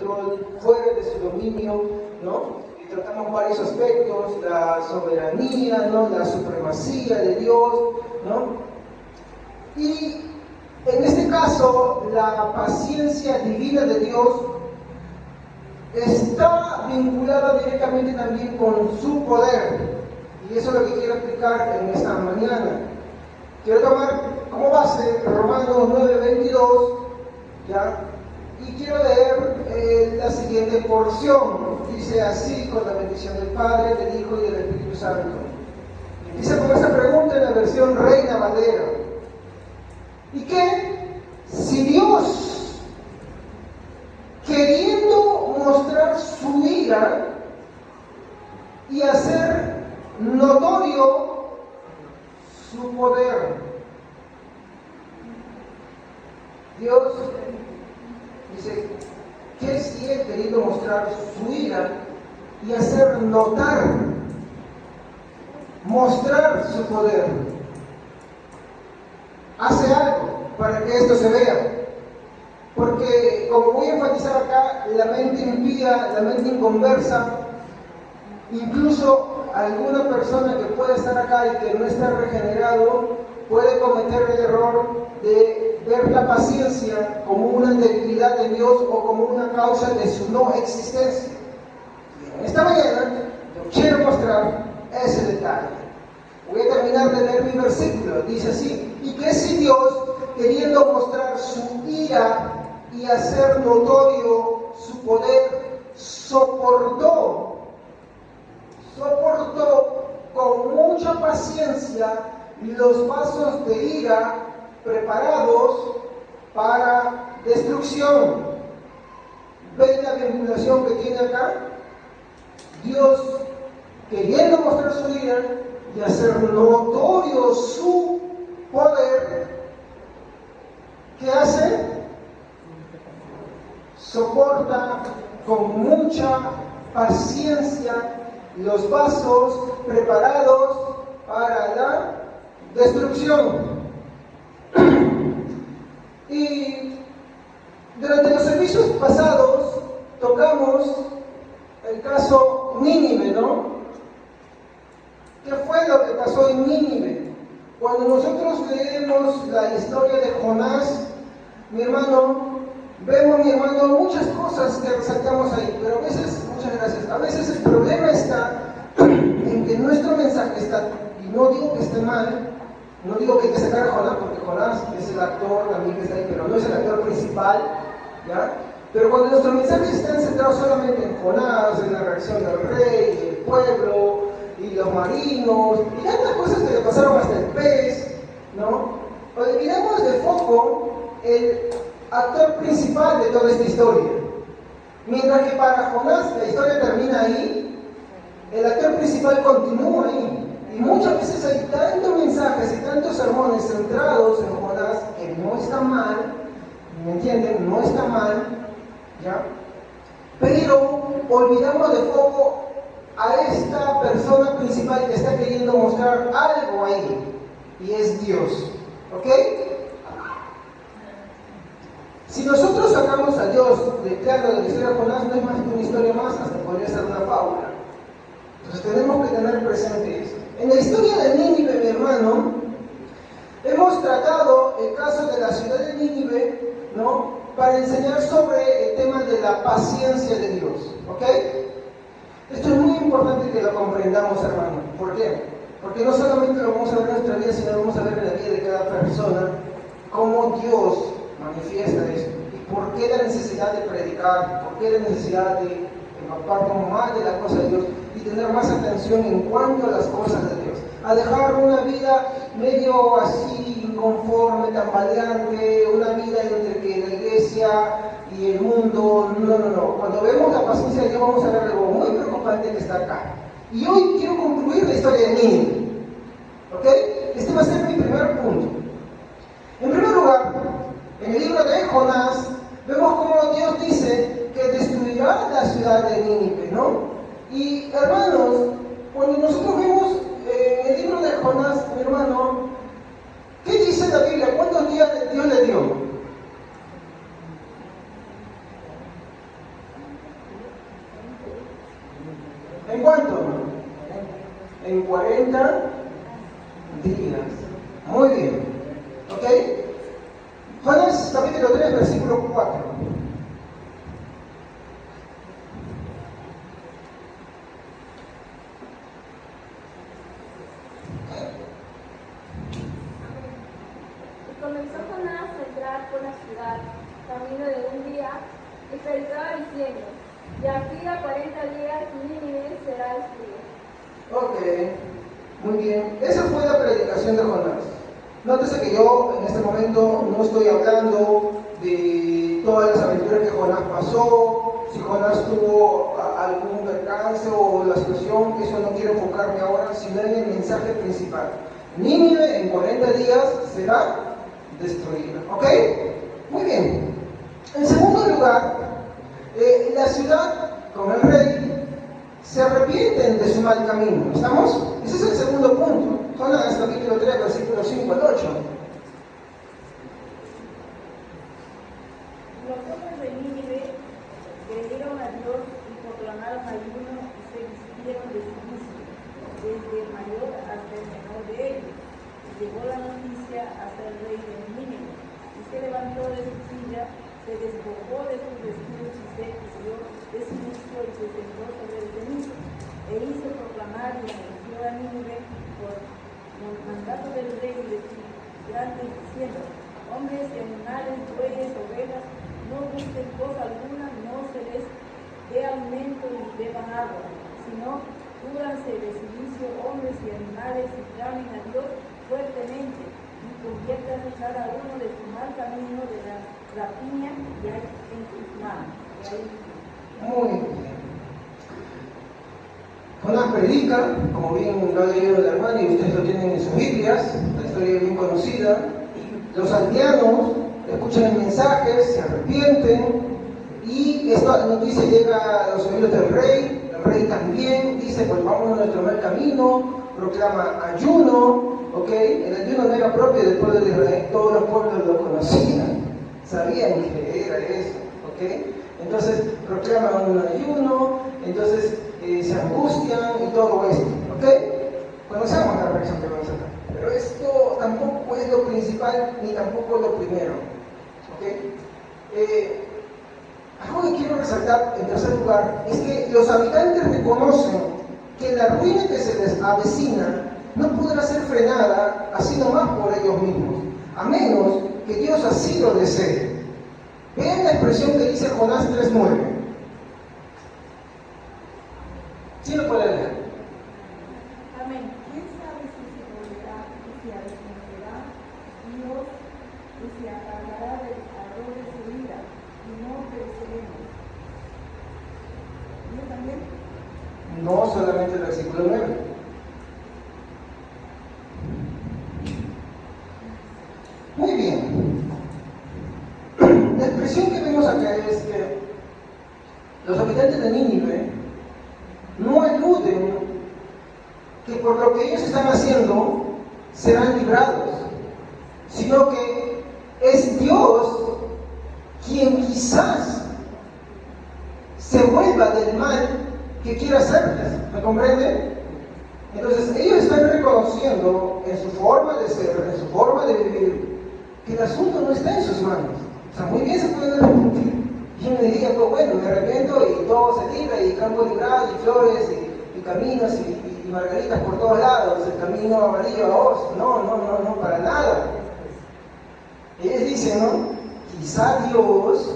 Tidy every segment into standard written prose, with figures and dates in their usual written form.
control, fuera de su dominio, ¿no? Y tratamos varios aspectos, la soberanía, ¿no? La supremacía de Dios, ¿no? Y en este caso, la paciencia divina de Dios está vinculada directamente también con su poder. Y eso es lo que quiero explicar en esta mañana. Quiero tomar como base Romanos 9:22, ¿ya? Y quiero leer la siguiente porción. Dice así, con la bendición del Padre, del Hijo y del Espíritu Santo. Dice con esta pregunta en la versión Reina Valera. ¿Y qué? Si Dios, queriendo mostrar su ira y hacer notorio su poder, Dios dice, ¿qué si Él queriendo mostrar su ira y hacer notar, mostrar su poder, hace algo para que esto se vea? Porque, como voy a enfatizar acá, la mente impía, la mente inconversa, incluso alguna persona que puede estar acá y que no está regenerado, puede cometer el error de ver la paciencia como una debilidad de Dios o como una causa de su no existencia. Y en esta mañana yo quiero mostrar ese detalle. Voy a terminar de leer mi versículo. Dice así: y que si Dios, queriendo mostrar su ira y hacer notorio su poder, soportó con mucha paciencia los vasos de ira preparados para destrucción. ¿Ven la vinculación que tiene acá? Dios, queriendo mostrar su ira y hacer notorio su poder, ¿qué hace? Soporta con mucha paciencia los vasos preparados para la destrucción. Y durante los servicios pasados tocamos el caso Nínive, ¿no? ¿Qué fue lo que pasó en Nínive? Cuando nosotros leemos la historia de Jonás, mi hermano, vemos, mi hermano, muchas cosas que resaltamos ahí, pero a veces, muchas gracias, a veces el problema está en que nuestro mensaje está, y no digo que esté mal, no digo que hay que sacar a Jonás, porque Jonás es el actor también que está ahí, pero no es el actor principal, ¿ya? Pero cuando nuestro mensaje está centrado solamente en Jonás, en la reacción del rey, el pueblo, y los marinos, y tantas cosas que le pasaron hasta el pez, ¿no? Olvidemos de foco el actor principal de toda esta historia. Mientras que para Jonás la historia termina ahí, el actor principal continúa ahí. Y muchas veces hay tantos mensajes y tantos sermones centrados en Jonás que no está mal, ¿me entienden? No está mal, ¿ya? Pero olvidamos de foco a esta persona principal que está queriendo mostrar algo ahí, y es Dios, ¿ok? Si nosotros sacamos a Dios de claro de la historia de Jonás, no es más que una historia más, hasta podría ser una fábula. Entonces tenemos que tener presente eso. En la historia de Nínive, mi hermano, hemos tratado el caso de la ciudad de Nínive, ¿no? Para enseñar sobre el tema de la paciencia de Dios, ¿ok? Esto es muy importante que lo comprendamos, hermano. ¿Por qué? Porque no solamente lo vamos a ver en nuestra vida, sino lo vamos a ver en la vida de cada persona, cómo Dios manifiesta esto. ¿Y por qué la necesidad de predicar? ¿Por qué la necesidad de empapar más de las cosas de Dios y tener más atención en cuanto a las cosas de Dios? A dejar una vida medio así, inconforme, tambaleante, una vida entre que la iglesia y el mundo. No. Cuando vemos la paciencia de Dios, vamos a ver algo muy preocupante que está acá. Y hoy quiero concluir la historia de Nínive, ¿ok? Este va a ser mi primer punto. En primer lugar, en el libro de Jonás, vemos cómo Dios dice que destruirá la ciudad de Nínive, ¿no? Y hermanos, cuando nosotros vemos el libro de Jonás, mi hermano, ¿qué dice la Biblia? ¿Cuántos días Dios le dio? ¿En cuánto? En 40 días. Muy bien. ¿Ok? Jonás capítulo 3, versículo 4. Comenzó Jonás a entrar por la ciudad, camino de un día, y predicaba diciendo: de aquí a 40 días Nínive será destruida. Ok, muy bien. Esa fue la predicación de Jonás. Nótese que yo en este momento no estoy hablando de todas las aventuras que Jonás pasó, si Jonás tuvo algún percance o la situación, eso no quiero enfocarme ahora, sino en el mensaje principal. Nínive en 40 días será destruida. ¿Ok? Muy bien. En segundo lugar, la ciudad con el rey se arrepienten de su mal camino. ¿Estamos? Ese es el segundo punto. Jonás capítulo 3, versículos 5 al 8. Los hombres de Nínive creyeron a Dios y proclamaron ayuno y se vistieron de juicio, desde el mayor hasta el menor de ellos. Y llegó la noticia hasta el rey de Nínive, y se levantó de su silla, se despojó de sus vestidos y se vistió de silicio y se sentó sobre el cenizo, e hizo proclamar y anunció a Nínive por mandato del rey y de sus grandes, diciendo: hombres y animales, bueyes, ovejas, no busquen cosa alguna, no se les dé alimento ni beban agua, sino cúbranse de silicio hombres y animales y clamen a Dios fuertemente y conviértanse cada uno de su mal camino de la rapiña que hay en sus manos. Muy bien. Jonás predica, como bien lo ha leído el hermano y ustedes lo tienen en sus Biblias, la historia es bien conocida. Los aldeanos escuchan el mensaje, se arrepienten y esta noticia llega a los oídos del rey. El rey también dice: pues vamos a nuestro mal camino, proclama ayuno. ¿Ok? El ayuno no era propio del pueblo de Israel, todos los pueblos lo conocían, sabían que era eso. ¿Ok? Entonces proclaman un ayuno, entonces se angustian y todo esto. ¿Ok? Conocemos la reacción que vamos a dar. Pero esto tampoco es lo principal ni tampoco es lo primero. ¿Ok? Algo que quiero resaltar en tercer lugar es que los habitantes reconocen que la ruina que se les avecina no podrá ser frenada así nomás por ellos mismos, a menos que Dios así lo desee. Vean la expresión que dice Jonás 3:9. ¿Sí lo puede leer? Amén. ¿Quién sabe si se volverá y se arrepentirá Dios y se apagará del ardor de su ira y no pereceremos? ¿Yo también? No solamente el versículo 9. Muy bien. La expresión que vemos acá es que los habitantes de Nínive no aluden que por lo que ellos están haciendo serán librados, sino que es Dios quien quizás se vuelva del mal que quiere hacerles. ¿Me comprende? Entonces ellos están reconociendo en su forma de ser, en su forma de vivir, que el asunto no está en sus manos. O sea, muy bien se pueden arrepentir. Y uno diría: pues bueno, me arrepiento y todo se libra, y campo librado, y flores, y caminos, y margaritas por todos lados, el camino amarillo a Oz. No, para nada. Ellos dicen, ¿no? Quizá Dios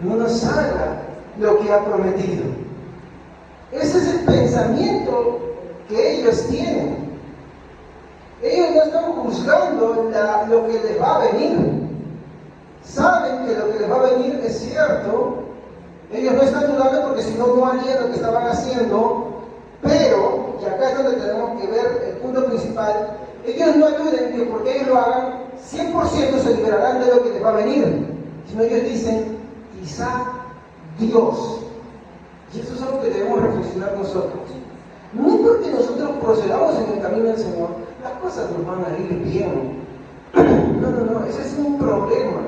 no nos haga lo que ha prometido. Ese es el pensamiento que ellos tienen. Ellos no están juzgando lo que les va a venir. Saben que lo que les va a venir es cierto. Ellos no están dudando porque si no, no harían lo que estaban haciendo. Pero, y acá es donde tenemos que ver el punto principal, ellos no aluden que porque ellos lo hagan, 100% se liberarán de lo que les va a venir. Sino ellos dicen: quizá Dios. Y eso es algo que debemos reflexionar nosotros. No porque nosotros procedamos en el camino del Señor, las cosas nos van a ir bien. No, ese es un problema.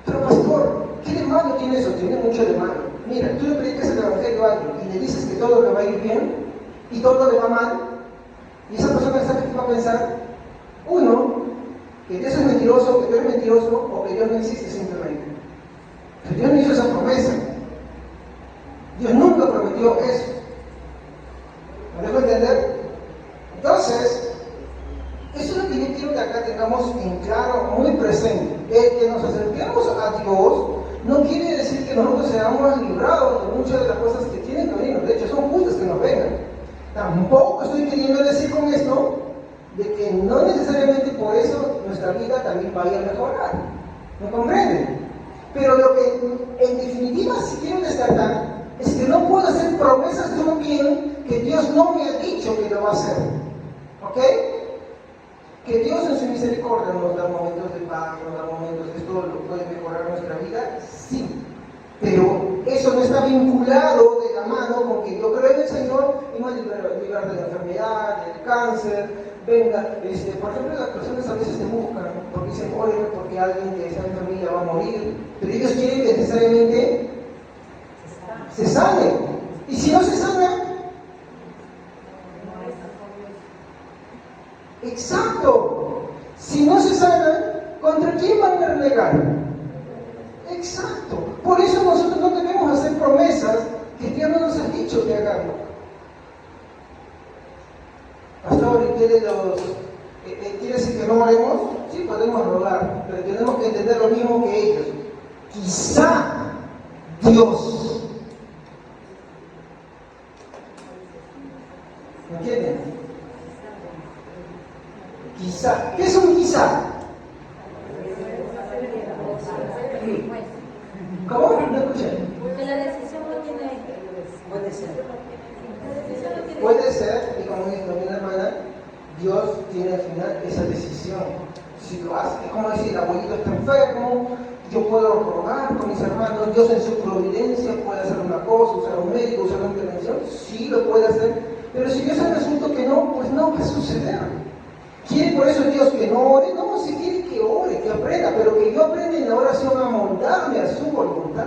Pero pastor, ¿qué le malo tiene eso? Tiene mucho de malo. Mira, tú le predicas el evangelio a alguien y le dices que todo le va a ir bien y todo le va mal, y esa persona sabe que va a pensar, uno, que Dios es mentiroso, que Dios es mentiroso, o que Dios no existe simplemente. Pero Dios no hizo esa promesa. Dios nunca prometió eso. ¿Me dejo entender? Entonces, eso es lo que yo quiero que acá tengamos en claro, muy presente. El que nos acerquemos a Dios no quiere decir que nosotros seamos librados de muchas de las cosas que tienen que venir. De hecho, son justas que nos vengan. Tampoco estoy queriendo decir con esto de que no necesariamente por eso nuestra vida también vaya a mejorar. ¿Me comprenden? Pero lo que en definitiva sí quiero destacar es que no puedo hacer promesas de un bien que Dios no me ha dicho que lo va a hacer. ¿Ok? Que Dios en su misericordia nos da momentos de paz, nos da momentos que esto lo puede mejorar nuestra vida, sí. Pero eso no está vinculado de la mano con que yo creo en el Señor y me va a librar de la enfermedad, del cáncer. Venga, por ejemplo, las personas a veces te buscan porque dicen, oye, porque alguien que está en familia va a morir, pero ellos quieren que necesariamente se sane. Y si no se sana, exacto. Si no se sanan, ¿contra quién van a renegar? Exacto. Por eso nosotros no debemos hacer promesas que Dios no nos ha dicho que hagamos. Pastor, ¿quiere decir que no oremos? Sí, podemos rogar, pero tenemos que entender lo mismo que ellos. Quizá Dios. ¿Me entienden? Quizá. ¿Qué es un quizá? ¿Cómo? No escuché. Porque la decisión no tiene. Puede ser. Puede ser, y como dijo mi hermana, Dios tiene al final esa decisión. Si lo hace, es como decir, el abuelito está enfermo, yo puedo rogar con mis hermanos, Dios en su providencia puede hacer una cosa, usar un médico, usar una intervención, sí lo puede hacer, pero si yo sé resulta que no, pues no va a suceder. ¿Quiere por eso Dios que no ore? No, si quiere que ore, que aprenda, pero que yo aprenda en la oración a moldarme a su voluntad.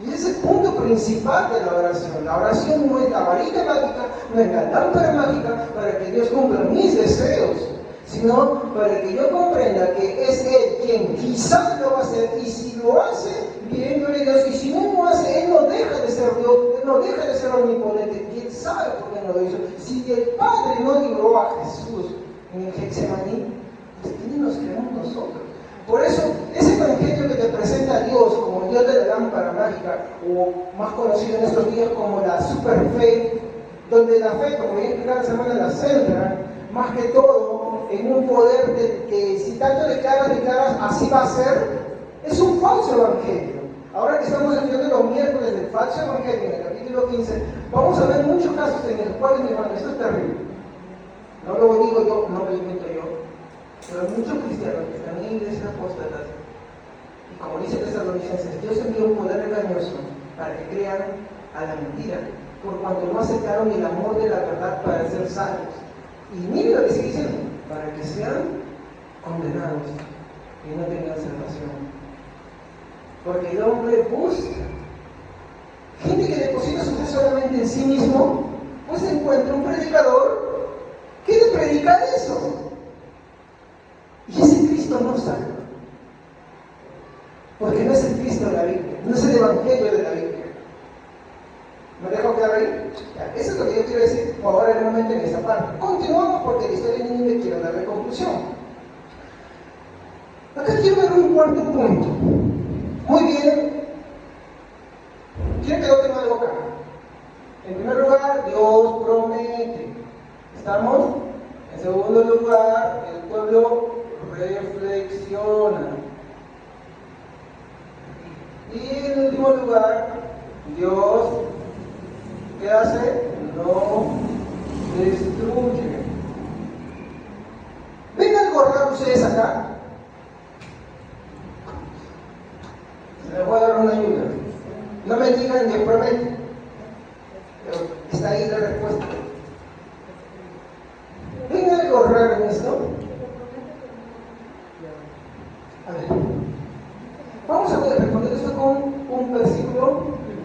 Y ese es el punto principal de la oración. La oración no es la varita mágica, no es la lámpara mágica para que Dios cumpla mis deseos, sino para que yo comprenda que es Él quien quizás lo va a hacer, y si lo hace, bien, gloria a Dios, y si no lo hace, Él no deja de ser Dios, Él no deja de ser omnipotente. ¿Quién sabe por qué no lo hizo? Si el Padre no libró a Jesús en el Getsemaní, pues ¿quiénes nos creemos nosotros? Por eso, ese evangelio que te presenta a Dios como el Dios de la lámpara mágica, o más conocido en estos días como la super fe, donde la fe, como bien cada semana, la centra más que todo en un poder que si tanto declaras, así va a ser, es un falso evangelio. Ahora que estamos estudiando los miércoles del falso evangelio, en el capítulo 15, vamos a ver muchos casos en los cuales, mi hermano, esto es terrible. No lo digo yo, no lo invento yo. Pero hay muchos cristianos que están en iglesias apóstatas, y como dice Tesalonicenses, Dios envió un poder engañoso para que crean a la mentira, por cuanto no aceptaron el amor de la verdad para ser salvos. Y miren lo que sigue diciendo, para que sean condenados y no tengan salvación. Porque el hombre busca. Gente que deposita su fe solamente en sí mismo, pues encuentra un predicador que le predica eso. Y ese Cristo no salva. Porque no es el Cristo de la Biblia, no es el Evangelio de la Biblia. ¿Me dejo quedar ahí? Ya, eso es lo que yo quiero decir por ahora en el momento en esta parte. Continuamos porque la historia de Nínive quiero darle conclusión. Acá quiero ver un cuarto punto. Muy bien. Quiero que noten algo acá. En primer lugar, Dios promete. ¿Estamos? En segundo lugar, el pueblo reflexiona. Y en último lugar, Dios, ¿qué hace? No destruye. ¿Ven algo raro ustedes acá? Se les voy a dar una ayuda. No me digan que promete, pero está ahí la respuesta. ¿Ven algo raro en esto? A ver, vamos a poder responder esto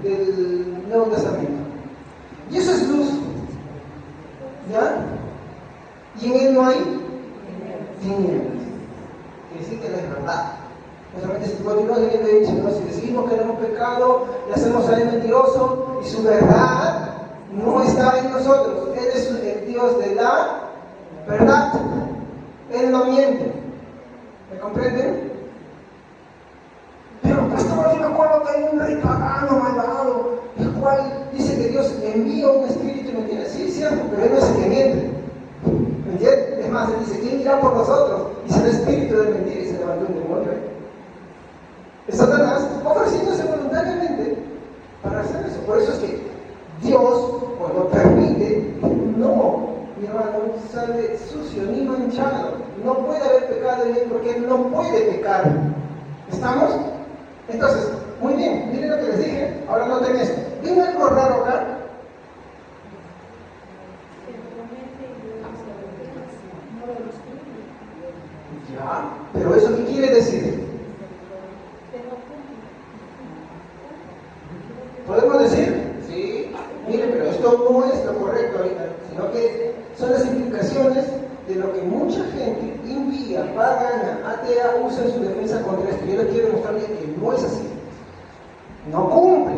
del Nuevo Testamento. Y eso es luz. ¿Ya? Y en él no hay tinieblas. Quiere decir que no es verdad. No solamente si continuamos leyendo de dicho, ¿no? Si decimos que no hemos pecado, le hacemos a él mentiroso y su verdad no está en nosotros. Él es el Dios de la verdad. Él no miente. ¿Me comprenden? Pero pastor, yo me acuerdo que hay un rey pagano malvado, el cual dice que Dios envía un espíritu y mentira. Sí, es cierto, pero él no es el que miente. ¿Me entiendes? Es más, él dice, ¿quién irá por nosotros? Y será espíritu de mentira y se levantó un demonio. Es Satanás ofreciéndose voluntariamente para hacer eso. Por eso es que Dios, cuando permite, no, mi hermano, sale sucio ni manchado. No puede haber pecado en él porque él no puede pecar. ¿Estamos? Entonces, muy bien, miren lo que les dije, ahora noten esto. ¿Ven algo raro acá? Ya, pero ¿eso qué quiere decir? ¿Podemos decir? Sí. Miren, pero esto no es lo correcto ahorita, sino que son las implicaciones de lo que mucha gente impía, pagana, atea, usa en su defensa contra esto. Yo les quiero demostrarles que no es así. No cumple.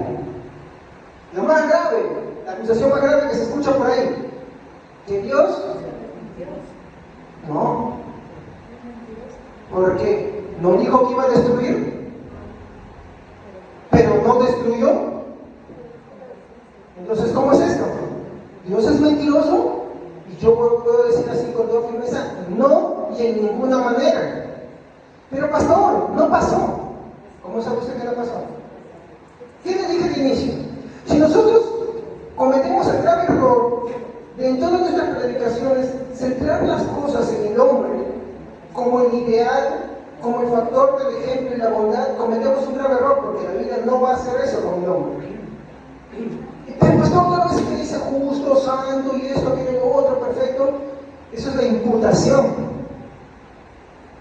Lo más grave, la acusación más grave que se escucha por ahí, que Dios, no, porque no dijo que iba a destruir, pero no destruyó. Entonces, ¿cómo es esto? ¿Dios es mentiroso? Y yo puedo decir así con toda firmeza, no y en ninguna manera. Pero pastor, no pasó. ¿Cómo sabe usted que no pasó? ¿Qué le dije al inicio? Si nosotros cometemos el grave error de en todas nuestras predicaciones centrar las cosas en el hombre como el ideal, como el factor del ejemplo y la bondad, cometemos un grave error porque la Biblia no va a hacer eso con el hombre. Pero pastor, toda vez que dice justo, santo y esto, aquello, lo otro, perfecto, eso es la imputación.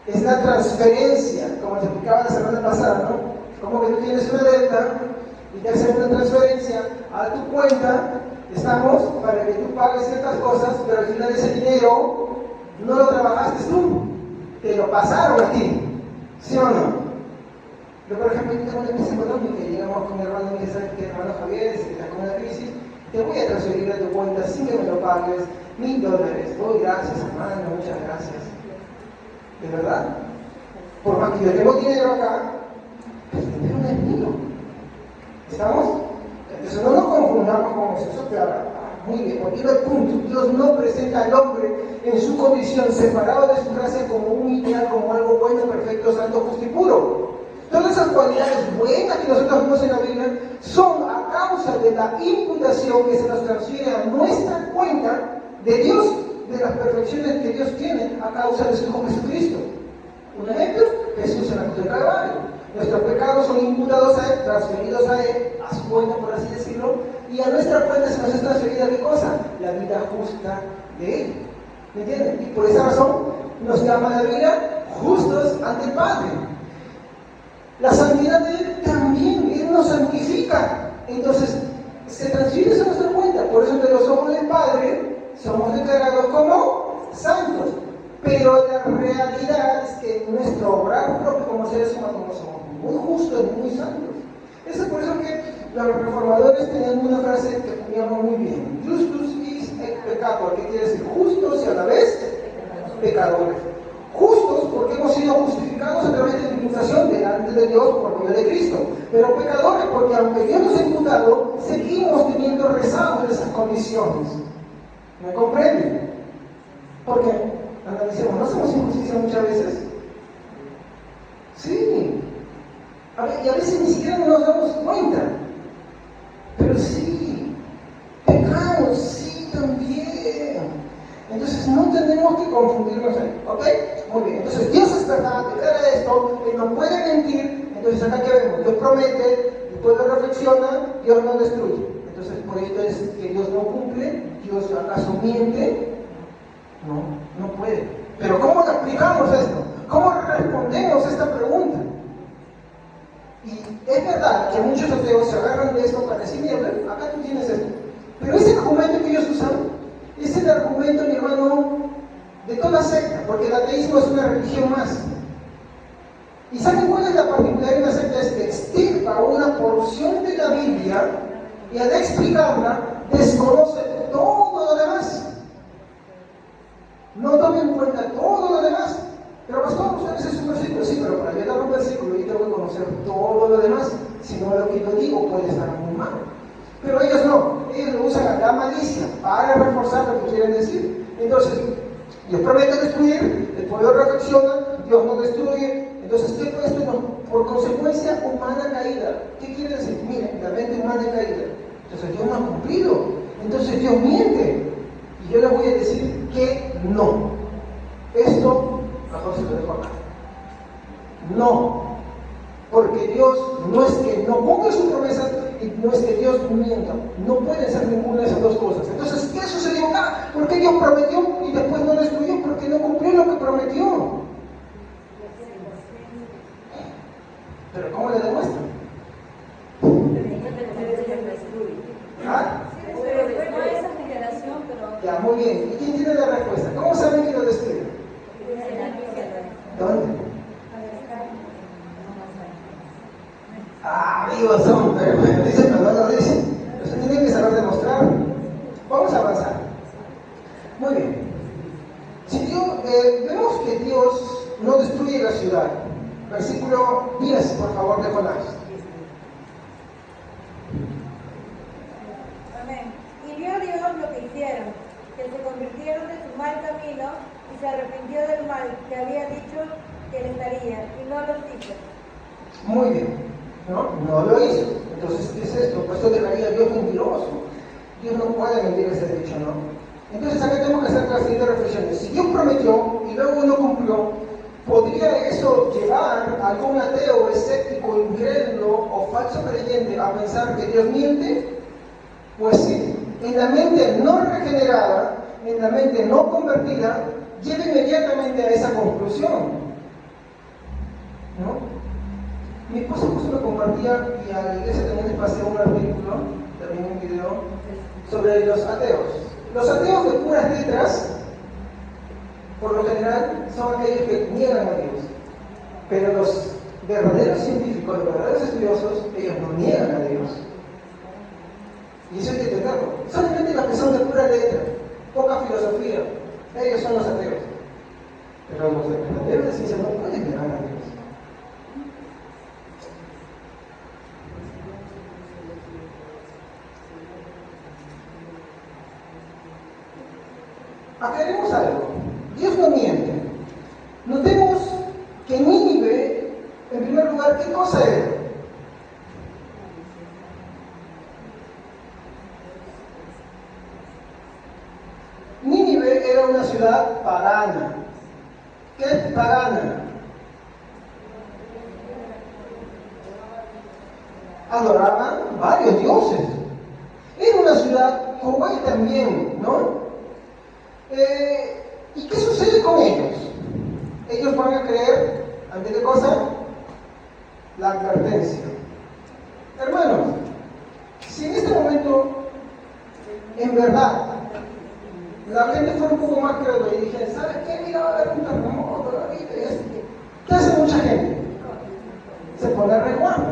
Es la transferencia, como se explicaba la semana pasada, ¿no? Como que tú tienes una deuda y te hacen una transferencia a tu cuenta, estamos, para que tú pagues ciertas cosas, pero al final ese dinero no lo trabajaste tú, te lo pasaron a ti, ¿sí o no? Yo, por ejemplo, tengo una crisis económica y llegamos con mi hermano y dice que hermano Javier, si estás con una crisis, te voy a transferir a tu cuenta sin que me lo pagues, $1000. Oh, gracias, hermano, muchas gracias. ¿De verdad? Por más que yo tengo dinero acá, el dinero no es mío. ¿Estamos? Entonces no nos confundamos con eso. Eso te habla. Muy bien, porque el punto, Dios no presenta al hombre en su condición separado de su gracia como un ideal, como algo bueno, perfecto, santo, justo y puro. Todas esas cualidades buenas que nosotros vemos en la Biblia son a causa de la imputación que se nos transfiere a nuestra cuenta de Dios, de las perfecciones que Dios tiene a causa de su Hijo Jesucristo. Un ejemplo, Jesús en la cruz del Calvario. Nuestros pecados son imputados a Él, transferidos a Él, a su cuenta, por así decirlo, y a nuestra cuenta se nos es transferida ¿qué cosa? La vida justa de Él. ¿Me entienden? Y por esa razón nos llama la Biblia justos ante el Padre. La santidad de Él también, Él nos santifica. Entonces, se transfiere a nuestra cuenta. Por eso, de los ojos del Padre, somos declarados como santos. Pero la realidad es que nuestro obrar propio como seres humanos no somos muy justos ni muy santos. Es por eso que los reformadores tenían una frase que me llamó muy bien: Justus is et peccator, que quiere decir justos y a la vez pecadores. Justos porque hemos sido justificados a través de la imputación delante de Dios por medio de Cristo, pero pecadores porque aunque Dios nos ha imputado, seguimos teniendo rezagos de esas condiciones. ¿Me comprenden? Porque analicemos, ¿no hacemos injusticia muchas veces? Sí. Y a veces ni siquiera nos damos cuenta. Pero sí, pecamos, sí, también. Entonces no tenemos que confundirnos ahí, ¿ok? Muy bien, entonces Dios es verdad, declara esto, Él no puede mentir. Entonces acá que vemos, Dios promete, el pueblo reflexiona, Dios no destruye. Entonces por esto es que Dios no cumple, Dios acaso miente. No puede. Pero ¿cómo le explicamos esto? ¿Cómo respondemos a esta pregunta? Y es verdad que muchos ateos se agarran de esto para decir, mira, acá tú tienes esto. Pero ese argumento que ellos usan es el argumento, mi hermano, de toda secta, porque el ateísmo es una religión más. ¿Y saben cuál es la particularidad de una secta? Es que extirpa una porción de la Biblia y al explicarla desconoce todo lo demás. No tomen en cuenta todo lo demás. Pero pastor, ustedes es un versículo, sí, pero para yo dar un versículo yo tengo que conocer todo lo demás, si no lo que yo digo puede estar muy mal. Pero ellos no, ellos lo usan a la malicia para reforzar lo que quieren decir. Entonces, Dios promete destruir, el pueblo reflexiona, Dios no destruye. Entonces, ¿qué fue esto? No, por consecuencia humana caída. ¿Qué quiere decir? Miren, la mente humana caída. Entonces Dios no ha cumplido. Entonces Dios miente. Y yo le voy a decir que no. Esto, mejor se lo dejo acá. No. Porque Dios no es que no cumpla su promesa y no es que Dios mienta. No puede ser ninguna de esas dos cosas. Entonces, ¿qué sucedió acá? ¿Por qué Dios prometió y después no destruyó? Porque no cumplió lo que prometió. ¿Pero cómo le demuestran? ¿Ah? No esa generación, pero... Ya, muy bien. ¿Y quién tiene la respuesta? ¿Cómo saben que lo destruyen? ¿Dónde? Ah, amigos son, pero bueno, dicen, pero no lo dicen. Eso tienen que saber demostrar. Vamos a avanzar. Muy bien. Si Dios, vemos que Dios no destruye la ciudad. Versículo 10, por favor, de Jonás. Amén. Y vio Dios lo que hicieron, que se convirtieron de su mal camino y se arrepintió del mal que había dicho que les haría, y no los hizo. Muy bien. No lo hizo. Entonces, ¿qué es esto? Pues esto dejaría a Dios mentiroso. Dios no puede mentir ese dicho, ¿no? Entonces, acá tenemos que hacer las siguientes reflexiones. Si Dios prometió y luego no cumplió, ¿podría eso llevar a algún ateo, escéptico, incrédulo o falso creyente a pensar que Dios miente? Pues sí, en la mente no regenerada, en la mente no convertida, lleva inmediatamente a esa conclusión. ¿No? Mi esposa justo me compartía, y a la iglesia también les pasé un artículo, también un video, sobre los ateos. Los ateos de puras letras, por lo general, son aquellos que niegan a Dios. Pero los verdaderos científicos, los verdaderos estudiosos, ellos no niegan a Dios. Y eso hay que entenderlo. Solamente los que son de pura letra, poca filosofía, ellos son los ateos. Pero los verdaderos de ciencia no pueden negar a Dios. Aclaremos algo. Dios no miente. Notemos que Nínive, en primer lugar, ¿qué cosa era? Nínive era una ciudad pagana. ¿Qué es pagana? Adoraban varios dioses. Era una ciudad cruel también, ¿no? ¿Y qué sucede con ellos? Ellos van a creer, ¿ante qué cosa? La advertencia. Hermanos, si en este momento, en verdad, la gente fuera un poco más crédula y dijera, ¿sabes qué? Mira, va a haber un terremoto, la vida y esto. ¿Qué hace mucha gente? Se pone a resguardo.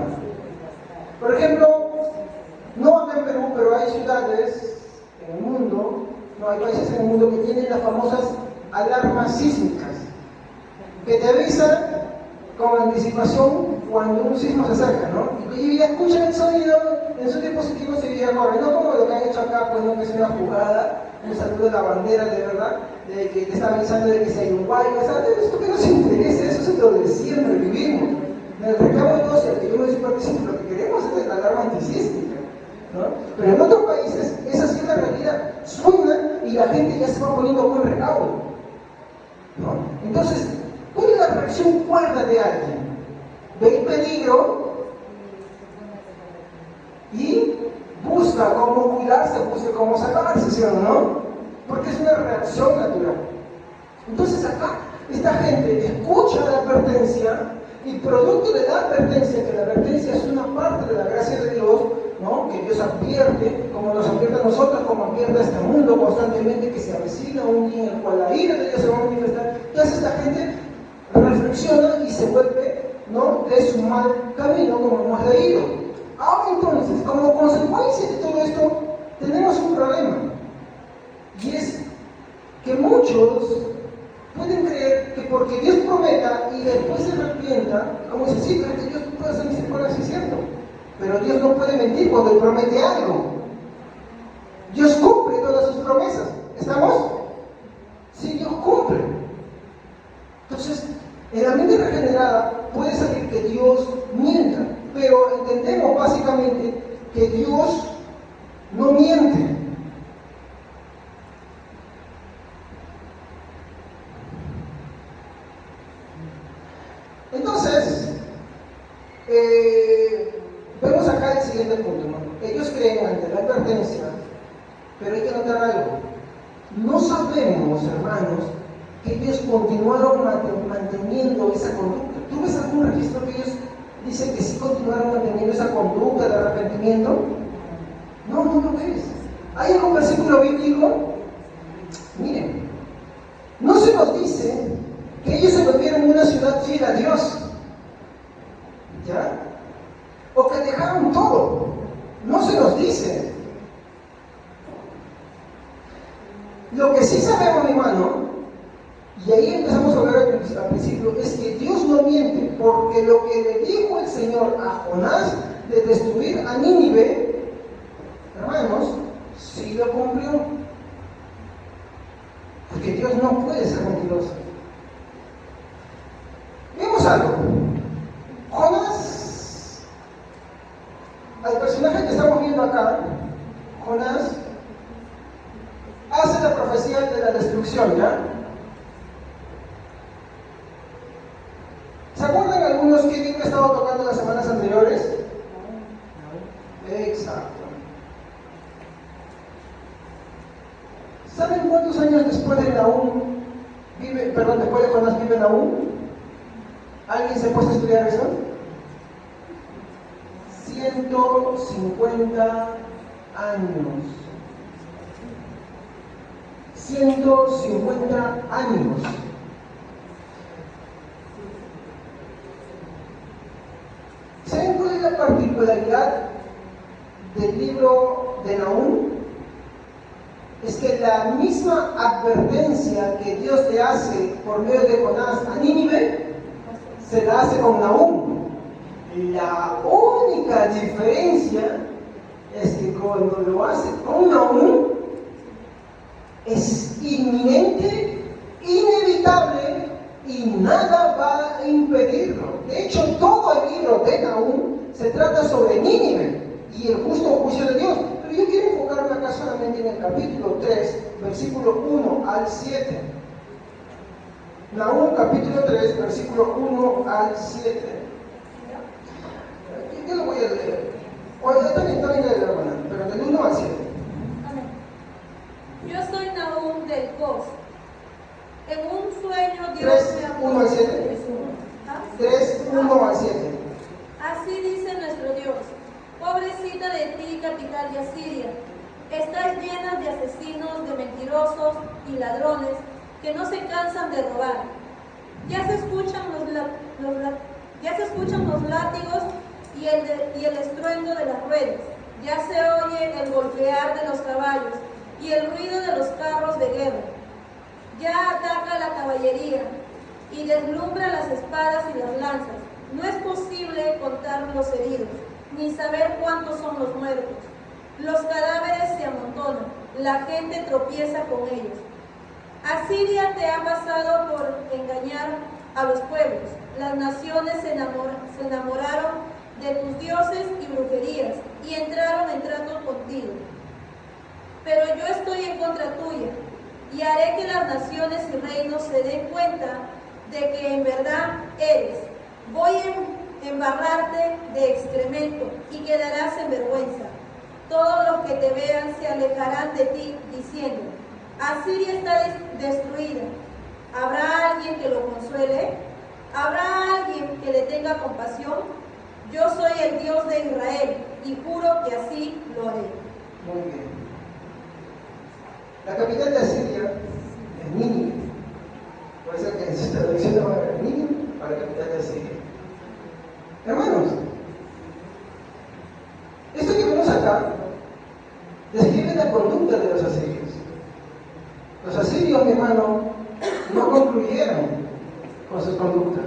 Por ejemplo, no acá en Perú, pero hay ciudades en el mundo, no hay países en el mundo que tienen las famosas alarmas sísmicas, que te avisan con anticipación cuando un sismo se acerca, ¿no? Y ya escuchan el sonido en sus dispositivos y ya corren, no como lo que han hecho acá, pues no, que es una jugada, un saludo de la bandera de verdad, de que te está avisando de que si hay un guay, ¿sabes? Esto que nos interesa, eso es lo de siempre vivimos. En el reclamo de todos, que yo no soy partícipe, lo que queremos es la alarma antisísmica, ¿no? Pero en otros países, esa sí es la realidad, suena y la gente ya se va poniendo buen recaudo, ¿no? Entonces, ¿cuál es la reacción cuerda de alguien? Ve el peligro y busca cómo cuidarse, busca cómo salvarse, ¿sí o no? Porque es una reacción natural. Entonces acá, esta gente escucha la advertencia, Y producto de la advertencia, que la advertencia es una parte de la gracia de Dios, ¿no? Que Dios advierte, como nos advierte a nosotros, como advierte a este mundo constantemente, que se avecina un día en el cual la ira de Dios se va a manifestar. Entonces esta gente reflexiona y se vuelve, ¿no?, de su mal camino, como hemos leído. Ahora entonces, como consecuencia de todo esto, tenemos un problema. Y es que muchos pueden creer que porque Dios prometa y después se arrepienta, como dice, sí, pero que Dios puede hacer misericordia, sí es cierto. Pero Dios no puede mentir cuando Él promete algo. Dios cumple todas sus promesas. ¿Estamos? Sí, Dios cumple. Entonces, en la mente regenerada puede salir que Dios mienta, pero entendemos básicamente que Dios no miente. Entonces, vemos acá el siguiente punto, ¿no? Ellos creen ante la advertencia, pero hay que notar algo. No sabemos, hermanos, que ellos continuaron manteniendo esa conducta. ¿Tú ves algún registro que ellos dicen que sí continuaron manteniendo esa conducta de arrepentimiento? No, no lo ves. ¿Hay algún versículo bíblico? Miren, no se nos dice que ellos se volvieron una ciudad fiel a Dios, ¿ya? O que dejaron todo. No se nos dice. Lo que sí sabemos, mi hermano, y ahí empezamos a ver al principio, es que Dios no miente, porque lo que le dijo el Señor a Jonás de destruir a Nínive, hermanos, sí lo cumplió. Porque Dios no puede ser mentiroso. Vemos algo. Jonás, al personaje que estamos viendo acá, Jonás, hace la profecía de la destrucción, ¿ya? ¿Se acuerdan algunos que Dios estaba tocando las semanas anteriores? Exacto. ¿Saben cuántos años después de Nahum después de Jonás vive Nahum? ¿Alguien se ha puesto a estudiar eso? 150 años. 150 años. ¿Saben cuál es la particularidad del libro de Nahum? Es que la misma advertencia que Dios le hace por medio de Jonás a Nínive, se la hace con Nahum. La única diferencia es que cuando lo hace con Nahum, es inminente, inevitable y nada va a impedirlo. De hecho, todo el libro de Nahum se trata sobre Nínive y el justo juicio de Dios. Pero yo quiero enfocarme acá solamente en el capítulo 3, versículo 1 al 7. Nahum capítulo 3, versículo 1 al 7. Yo lo voy a leer. Oye, también leer, hermana, pero del 1 al 7. Yo soy Nahum del Cos. En un sueño Dios 3, me habló. 1 al 7. 3, 1 al 7. Así dice nuestro Dios: pobrecita de ti, capital de Asiria, estás llena de asesinos, de mentirosos y ladrones que no se cansan de robar. Ya se escuchan los látigos y el estruendo de las ruedas. Ya se oye el golpear de los caballos y el ruido de los carros de guerra. Ya ataca la caballería y deslumbra las espadas y las lanzas. No es posible contar los heridos, ni saber cuántos son los muertos. Los cadáveres se amontonan, la gente tropieza con ellos. Asiria te ha pasado por engañar a los pueblos. Las naciones se enamoraron de tus dioses y brujerías y entraron en trato contigo. Pero yo estoy en contra tuya y haré que las naciones y reinos se den cuenta de que en verdad eres. Voy a embarrarte de excremento y quedarás en vergüenza. Todos los que te vean se alejarán de ti diciendo: Asiria está destruida. ¿Habrá alguien que lo consuele? ¿Habrá alguien que le tenga compasión? Yo soy el Dios de Israel y juro que así lo haré. Muy bien. La capital de Asiria es Nínive. Por eso que en su traducción llama Nínive para la capital de Asiria. Hermanos, esto que vemos acá describe la conducta de los asirios. Los asirios, mi hermano, no concluyeron con sus conductas,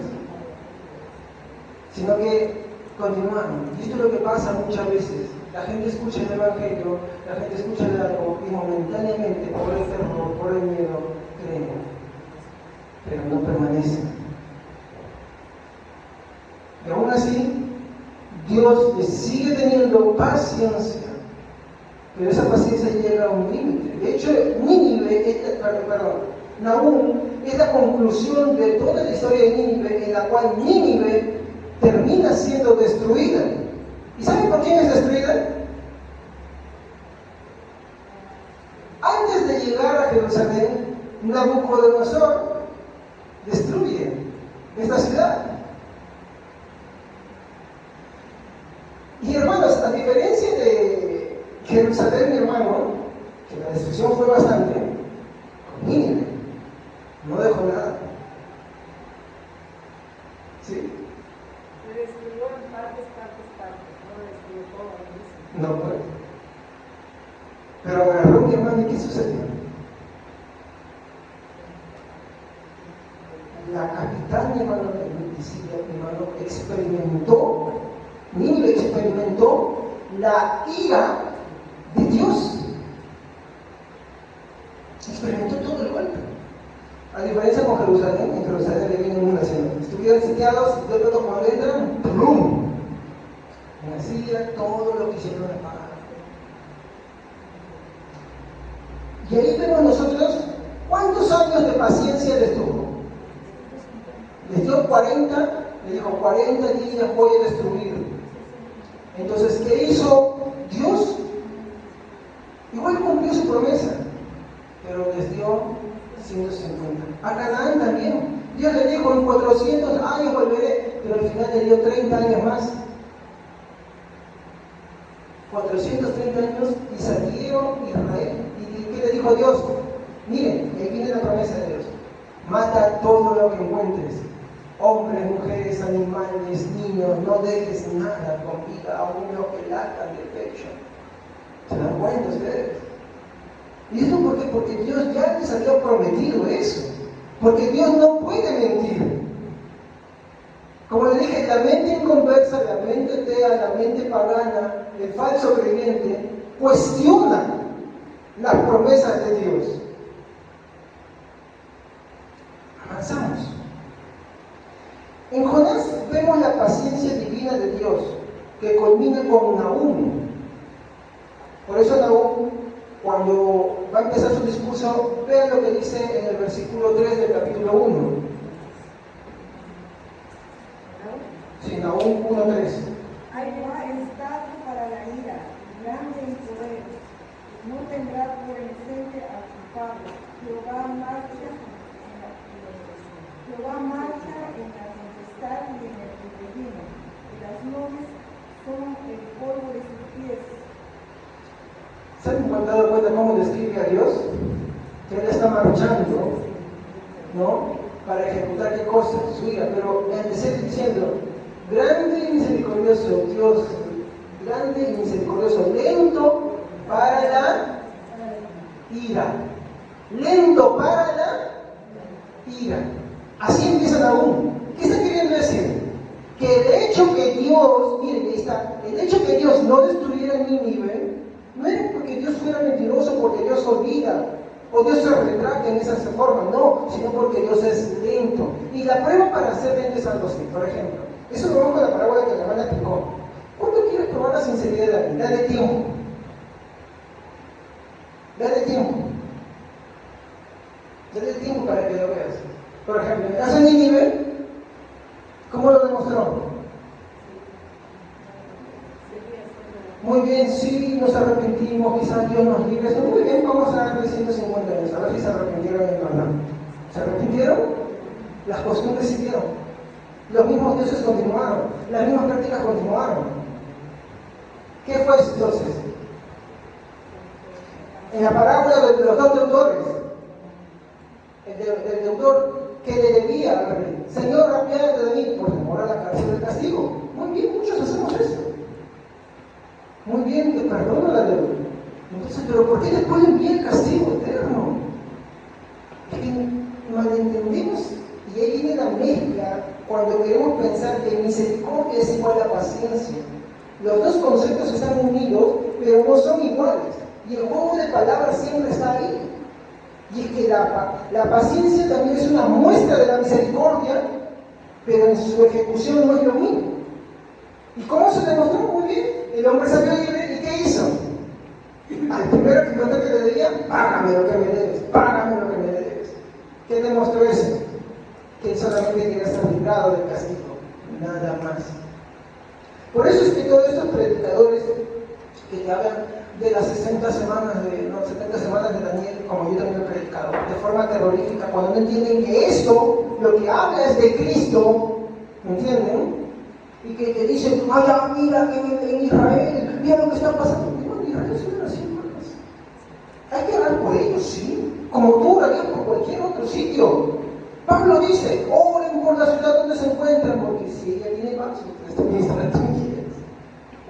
sino que continuaron. Y esto es lo que pasa muchas veces. La gente escucha el Evangelio, la gente escucha el algo y momentáneamente, por el terror, por el miedo, creen, pero no permanecen. Y aún así, Dios les sigue teniendo paciencia, pero esa paciencia llega a un límite. De hecho, Nahum es la conclusión de toda la historia de Nínive, en la cual Nínive termina siendo destruida. ¿Y saben por quién es destruida? Antes de llegar a Jerusalén, Nabucodonosor destruye esta ciudad. Y hermanos, a diferencia de Jerusalén, mi hermano, que la destrucción fue bastante, con Nínive no dejó nada. ¿Sí? Le destruyó en partes, no lo destruyó todo al mismo. No puede. Pero agarró mi hermano, ¿y qué sucedió? La capital, mi hermano, de Siria, mi hermano, Nínive experimentó la ira de Dios. Experimentó todo el golpe. A diferencia con Jerusalén, en Jerusalén le viene una nación. Estuvieron sitiados, de pronto cuando entran, ¡plum! En Asiria todo lo que hicieron es pagar. Y ahí vemos nosotros cuántos años de paciencia les tuvo. Les dio 40, le dijo 40 días voy a destruir. Entonces, ¿qué hizo Dios? Igual cumplió su promesa, pero les dio 150. A Canaán también. Dios le dijo en 400 años volveré, pero al final le dio 30 años más. 430 años y salieron Israel. ¿Y qué le dijo Dios? Miren, ahí viene la promesa de Dios. Mata todo lo que encuentres. Hombres, mujeres, animales, niños, no dejes nada con vida a uno que latan de pecho. ¿Se dan cuenta ustedes? ¿Y esto por qué? Porque Dios ya les había prometido eso. Porque Dios no puede mentir. Como le dije, la mente inconversa, la mente atea, la mente pagana, el falso creyente, cuestiona las promesas de Dios. Avanzamos. En Jonás vemos la paciencia divina de Dios, que culmina con Nahum. Por eso Nahum, cuando va a empezar su discurso, vean lo que dice en el versículo 3 del capítulo 1. Sí, Nahum 1:3. Jehová está para la ira, grande en poder, no tendrá por inocente al culpable. Jehová marcha en la tempestad y en el torbellino, y las nubes son el polvo de sus pies. ¿Se han dado cuenta cómo describe a Dios? Que Él está marchando, ¿no? Para ejecutar qué cosa, su ira, pero empecé diciendo, grande y misericordioso Dios, grande y misericordioso, lento para la ira, lento para la ira. Así empieza Nahum. ¿Qué está queriendo decir? Que el hecho que Dios, miren, ahí está, el hecho que Dios no destruyera Nínive, no era porque Dios fuera mentiroso, porque Dios olvida, o Dios se retracta en esa forma, no, sino porque Dios es lento. Y la prueba para ser lento es algo así, por ejemplo, eso lo vemos con la parábola que la hermana explicó. ¿Cuándo quieres probar la sinceridad de alguien? Dale tiempo. Dale tiempo. Dale tiempo para que lo veas. Por ejemplo, en el caso de Nínive, ¿cómo lo demostró? Muy bien, sí, nos arrepentimos, quizás Dios nos libre. Muy bien, vamos a darle 150 años, a ver si se arrepintieron en verdad. ¿Se arrepintieron? Las costumbres siguieron. Los mismos dioses continuaron, las mismas prácticas continuaron. ¿Qué fue entonces? En la parábola de los dos deudores, el deudor que le debía al rey: Señor, apiádate de mí, por temor a la cárcel del castigo. Muy bien, muchos hacemos eso. Muy bien, te perdono la deuda. Entonces, ¿pero por qué después le envía el castigo eterno? Es que malentendemos, y ahí viene la mezcla cuando queremos pensar que misericordia es igual a paciencia. Los dos conceptos están unidos, pero no son iguales. Y el juego de palabras siempre está ahí. Y es que la paciencia también es una muestra de la misericordia, pero en su ejecución no es lo mismo. ¿Y cómo se demostró? Muy bien. El hombre salió libre, ¿y qué hizo? Al primero que encontró que le debía: págame lo que me debes, págame lo que me debes. ¿Qué demostró eso? Que él solamente quería ser librado del castigo, nada más. Por eso es que todos estos predicadores que te hablan de las 70 semanas de Daniel, como yo también he predicado, de forma terrorífica, cuando no entienden que esto, lo que habla es de Cristo, ¿me entienden? Y que te dicen: ay, ya, mira que en Israel, mira lo que está pasando. Bueno, Israel es una nación más. Hay que orar por ellos, sí, como tú orarías por cualquier otro sitio. Pablo dice: oren por la ciudad donde se encuentran, porque si ella tiene paz, ustedes también estarán tranquilos.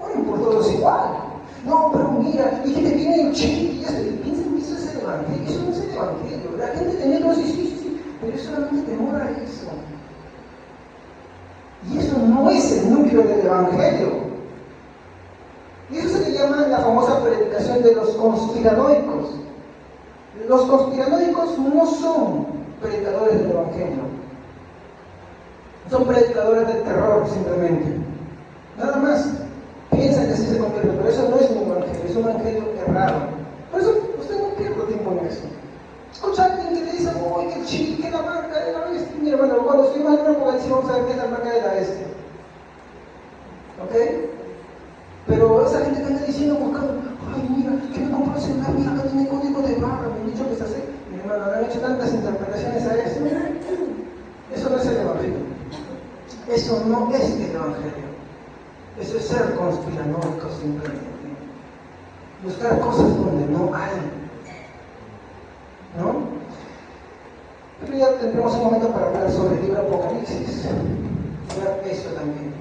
Oren por todos igual. No, pero mira, y que te viene el chip y piensan que eso es el evangelio. Eso no es el evangelio. La gente tenía todo así, sí, pero es solamente temor a eso. Y eso no es el núcleo del evangelio. Y eso se le llama la famosa predicación de los conspiranoicos. Los conspiranoicos no son predicadores del evangelio. Son predicadores del terror, simplemente. Nada más. Piensan que así se convierte, pero eso no es un evangelio, es un evangelio errado. Por eso usted no pierde tiempo en eso. Escucha a alguien que le dice: uy, qué chido, que la marca de la bestia. Mira, bueno, cuando escribamos en Apocalipsis vamos a ver qué es la marca de la bestia. ¿Ok? Pero esa gente que anda diciendo, buscando: ay, mira, que me compró el celular, mira, acá tiene código de barra, me han dicho que es así. Mi hermano, han hecho tantas interpretaciones a eso. Eso no es el evangelio. Eso no es el evangelio. Eso es ser conspiranoico simplemente. Buscar cosas donde no hay. ¿No? Pero ya tendremos un momento para hablar sobre el libro Apocalipsis. Ver eso también.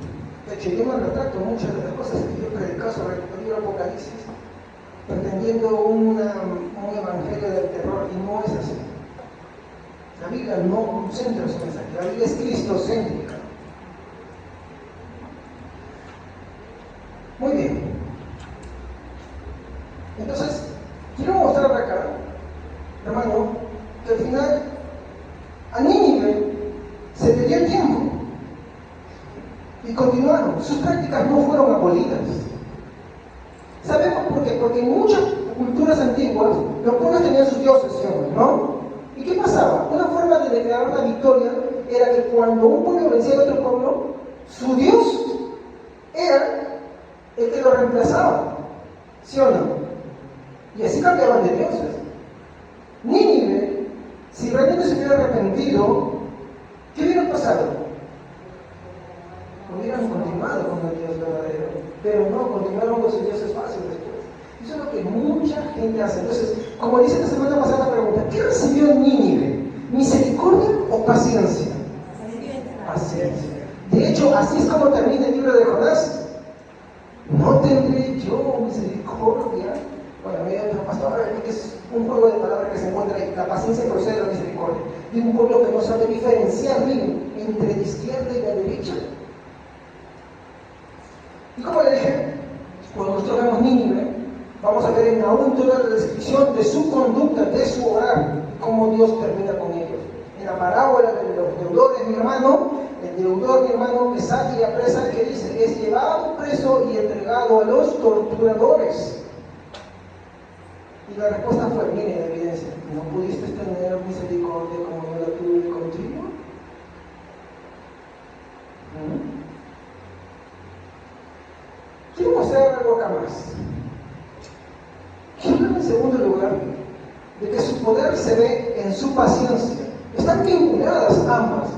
De hecho, yo me retracto muchas de las cosas que yo he predicado sobre el libro Apocalipsis, pretendiendo un evangelio del terror, y no es así. La Biblia no centra su mensaje, la Biblia es cristocéntrica. Muy bien. Entonces, quiero mostrar acá, hermano, que al final a Nínive se le dio el tiempo y continuaron. Sus prácticas no fueron abolidas. ¿Sabemos por qué? Porque en muchas culturas antiguas los pueblos tenían sus dioses, ¿no? ¿Y qué pasaba? Una forma de declarar la victoria era que cuando un pueblo vencía a otro pueblo, su dios era el que lo reemplazaba, ¿sí o no? Y así cambiaban de dioses. Nínive, si realmente se hubiera arrepentido, ¿qué hubiera pasado? Hubieran continuado con el Dios verdadero, pero no, continuaron con sus dioses fáciles después. Eso es lo que mucha gente hace. Entonces, como dice la semana pasada la pregunta, ¿qué recibió Nínive? ¿Misericordia o paciencia? Paciencia. De hecho, así es como termina el libro de Jonás. ¿No tendré yo misericordia? Bueno, me dijo, pastor, que es un juego de palabras que se encuentra ahí. La paciencia procede de la misericordia. De un pueblo que no sabe diferenciar bien entre la izquierda y la derecha. Y como le dije, cuando nosotros vemos Nínive, vamos a ver en aún toda la descripción de su conducta, de su obrar, cómo Dios termina con ellos. En la parábola de los deudores, mi hermano, el deudor, mi hermano, que sale y apresa, que dice, es llevado preso y entregado a los torturadores. Y la respuesta fue: miren la evidencia, ¿no pudiste tener misericordia como yo la tuve contigo? Quiero mostrar algo acá más. Quiero en segundo lugar de que su poder se ve en su paciencia. Están vinculadas ambas.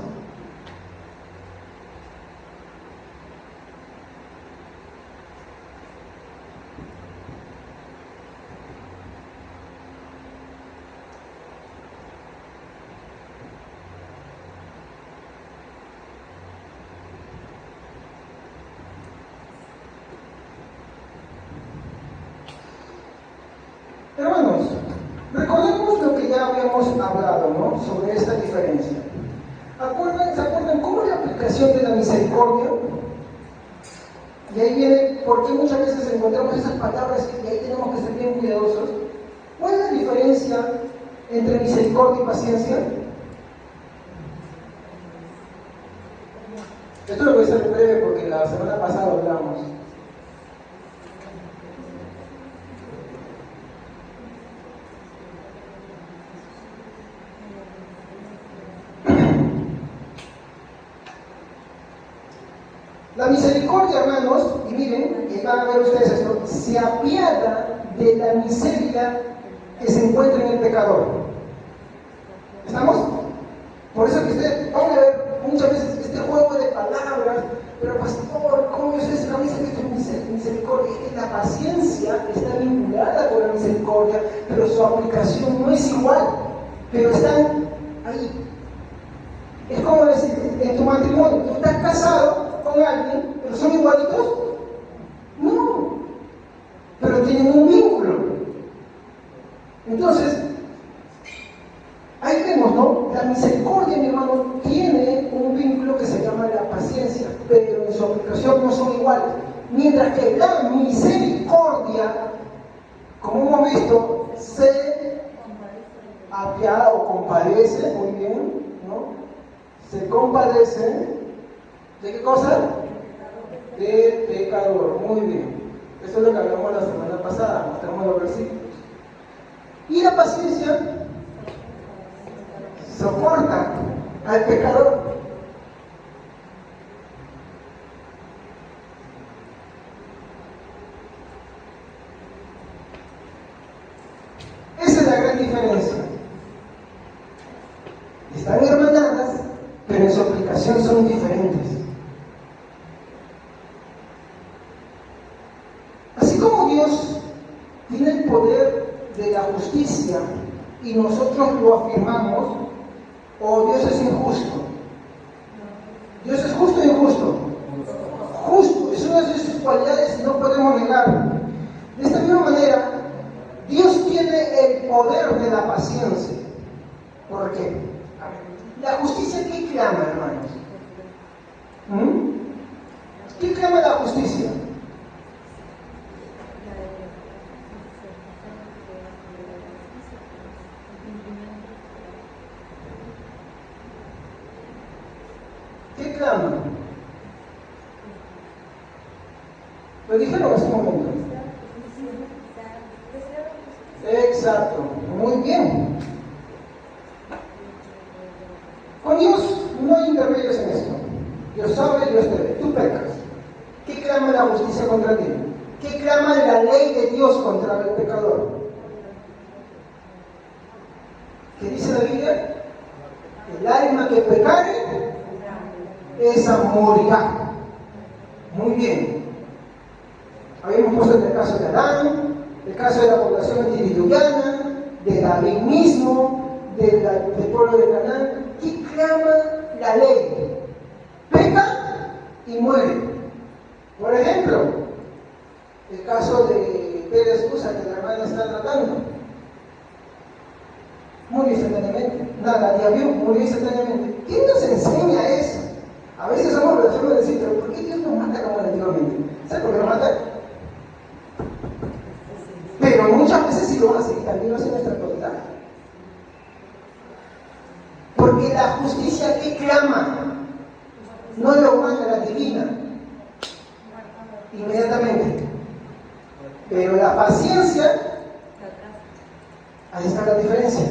ya habíamos hablado, ¿no?, sobre esta diferencia. ¿Se acuerdan cómo es la aplicación de la misericordia? Y ahí viene, porque muchas veces encontramos esas palabras y ahí tenemos que ser bien cuidadosos. ¿Cuál es la diferencia entre misericordia y paciencia? Esto lo voy a hacer breve porque la semana pasada hablamos. La misericordia, hermanos, y miren, y van a ver ustedes esto, se apiada de la miseria que se encuentra en el pecador. ¿Estamos? Por eso que ustedes van a ver muchas veces este juego de palabras, pero pastor, ¿cómo ustedes no dicen que esto es misericordia? Es que la paciencia está vinculada con la misericordia, pero su aplicación no es igual, pero están ahí. Es como decir, en tu matrimonio, tú estás casado con alguien, pero son igualitos. No, pero tienen un vínculo. Entonces, ahí vemos, ¿no? La misericordia, mi hermano, tiene un vínculo que se llama la paciencia, pero en su aplicación no son iguales. Mientras que la misericordia, como hemos visto, se apiada o compadece, muy bien, ¿no? Se compadece, ¿de qué cosa? Del pecador, muy bien. Eso es lo que hablamos la semana pasada, mostramos los versículos. Y la paciencia soporta al pecador. Esa es la gran diferencia. Están hermanadas, pero en su aplicación son diferentes. Así como Dios tiene el poder de la justicia y nosotros lo afirmamos, o Dios es injusto. ¿Dios es justo o injusto? Justo, es una de sus cualidades y no podemos negarlo. De esta misma manera, Dios tiene el poder de la paciencia. ¿Por qué? La justicia, ¿qué clama, hermanos? ¿Qué clama la justicia? ¿Qué clama? Lo dijeron hace un momento. Exacto, muy bien. Con Dios no hay intermedios en esto. Dios sabe, Dios te ve. Tú pecas. ¿Qué clama la justicia contra ti? ¿Qué clama la ley de Dios contra el pecador? ¿Qué dice la Biblia? El alma que pecare, esa morirá. Muy bien. Habíamos puesto el caso de Adán, el caso de la población antediluviana, de David mismo, del pueblo de Canaán. ¿Qué clama la ley? Peca y muere. Por ejemplo, el caso de Pedro Escusa, que la hermana está tratando. Murió instantáneamente. Nada, ya vio, murió instantáneamente. ¿Quién nos enseña eso? A veces somos blasfemos de decir, pero ¿por qué Dios nos mata como antiguamente? ¿Sabes por qué nos mata? Pero muchas veces sí lo hace y también lo hace nuestra autoridad. Porque la justicia que clama no la humana, la divina, inmediatamente. Pero la paciencia, ahí está la diferencia.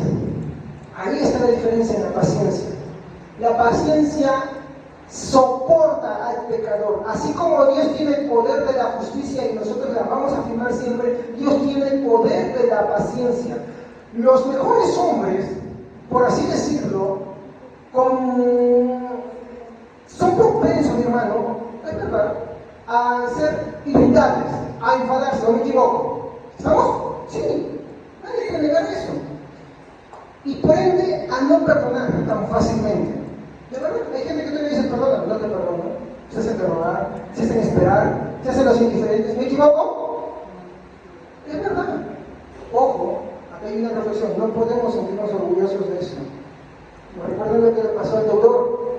Ahí está la diferencia en la paciencia. La paciencia soporta al pecador. Así como Dios tiene el poder de la justicia y nosotros la vamos a afirmar siempre, Dios tiene el poder de la paciencia. Los mejores hombres, por así decirlo, son propensos, mi hermano, es verdad, a ser irritables, a enfadarse, ¿no me equivoco? ¿Estamos? Sí, nadie puede negar eso. Y prende a no perdonar tan fácilmente. De verdad, hay gente que te dice perdona, no te perdona. Se hace perdonar, se hacen esperar, se hacen los indiferentes. ¿Me equivoco? Es verdad. Ojo, acá hay una reflexión. no podemos sentirnos orgullosos de eso. ¿Recuerdan lo que le pasó al deudor?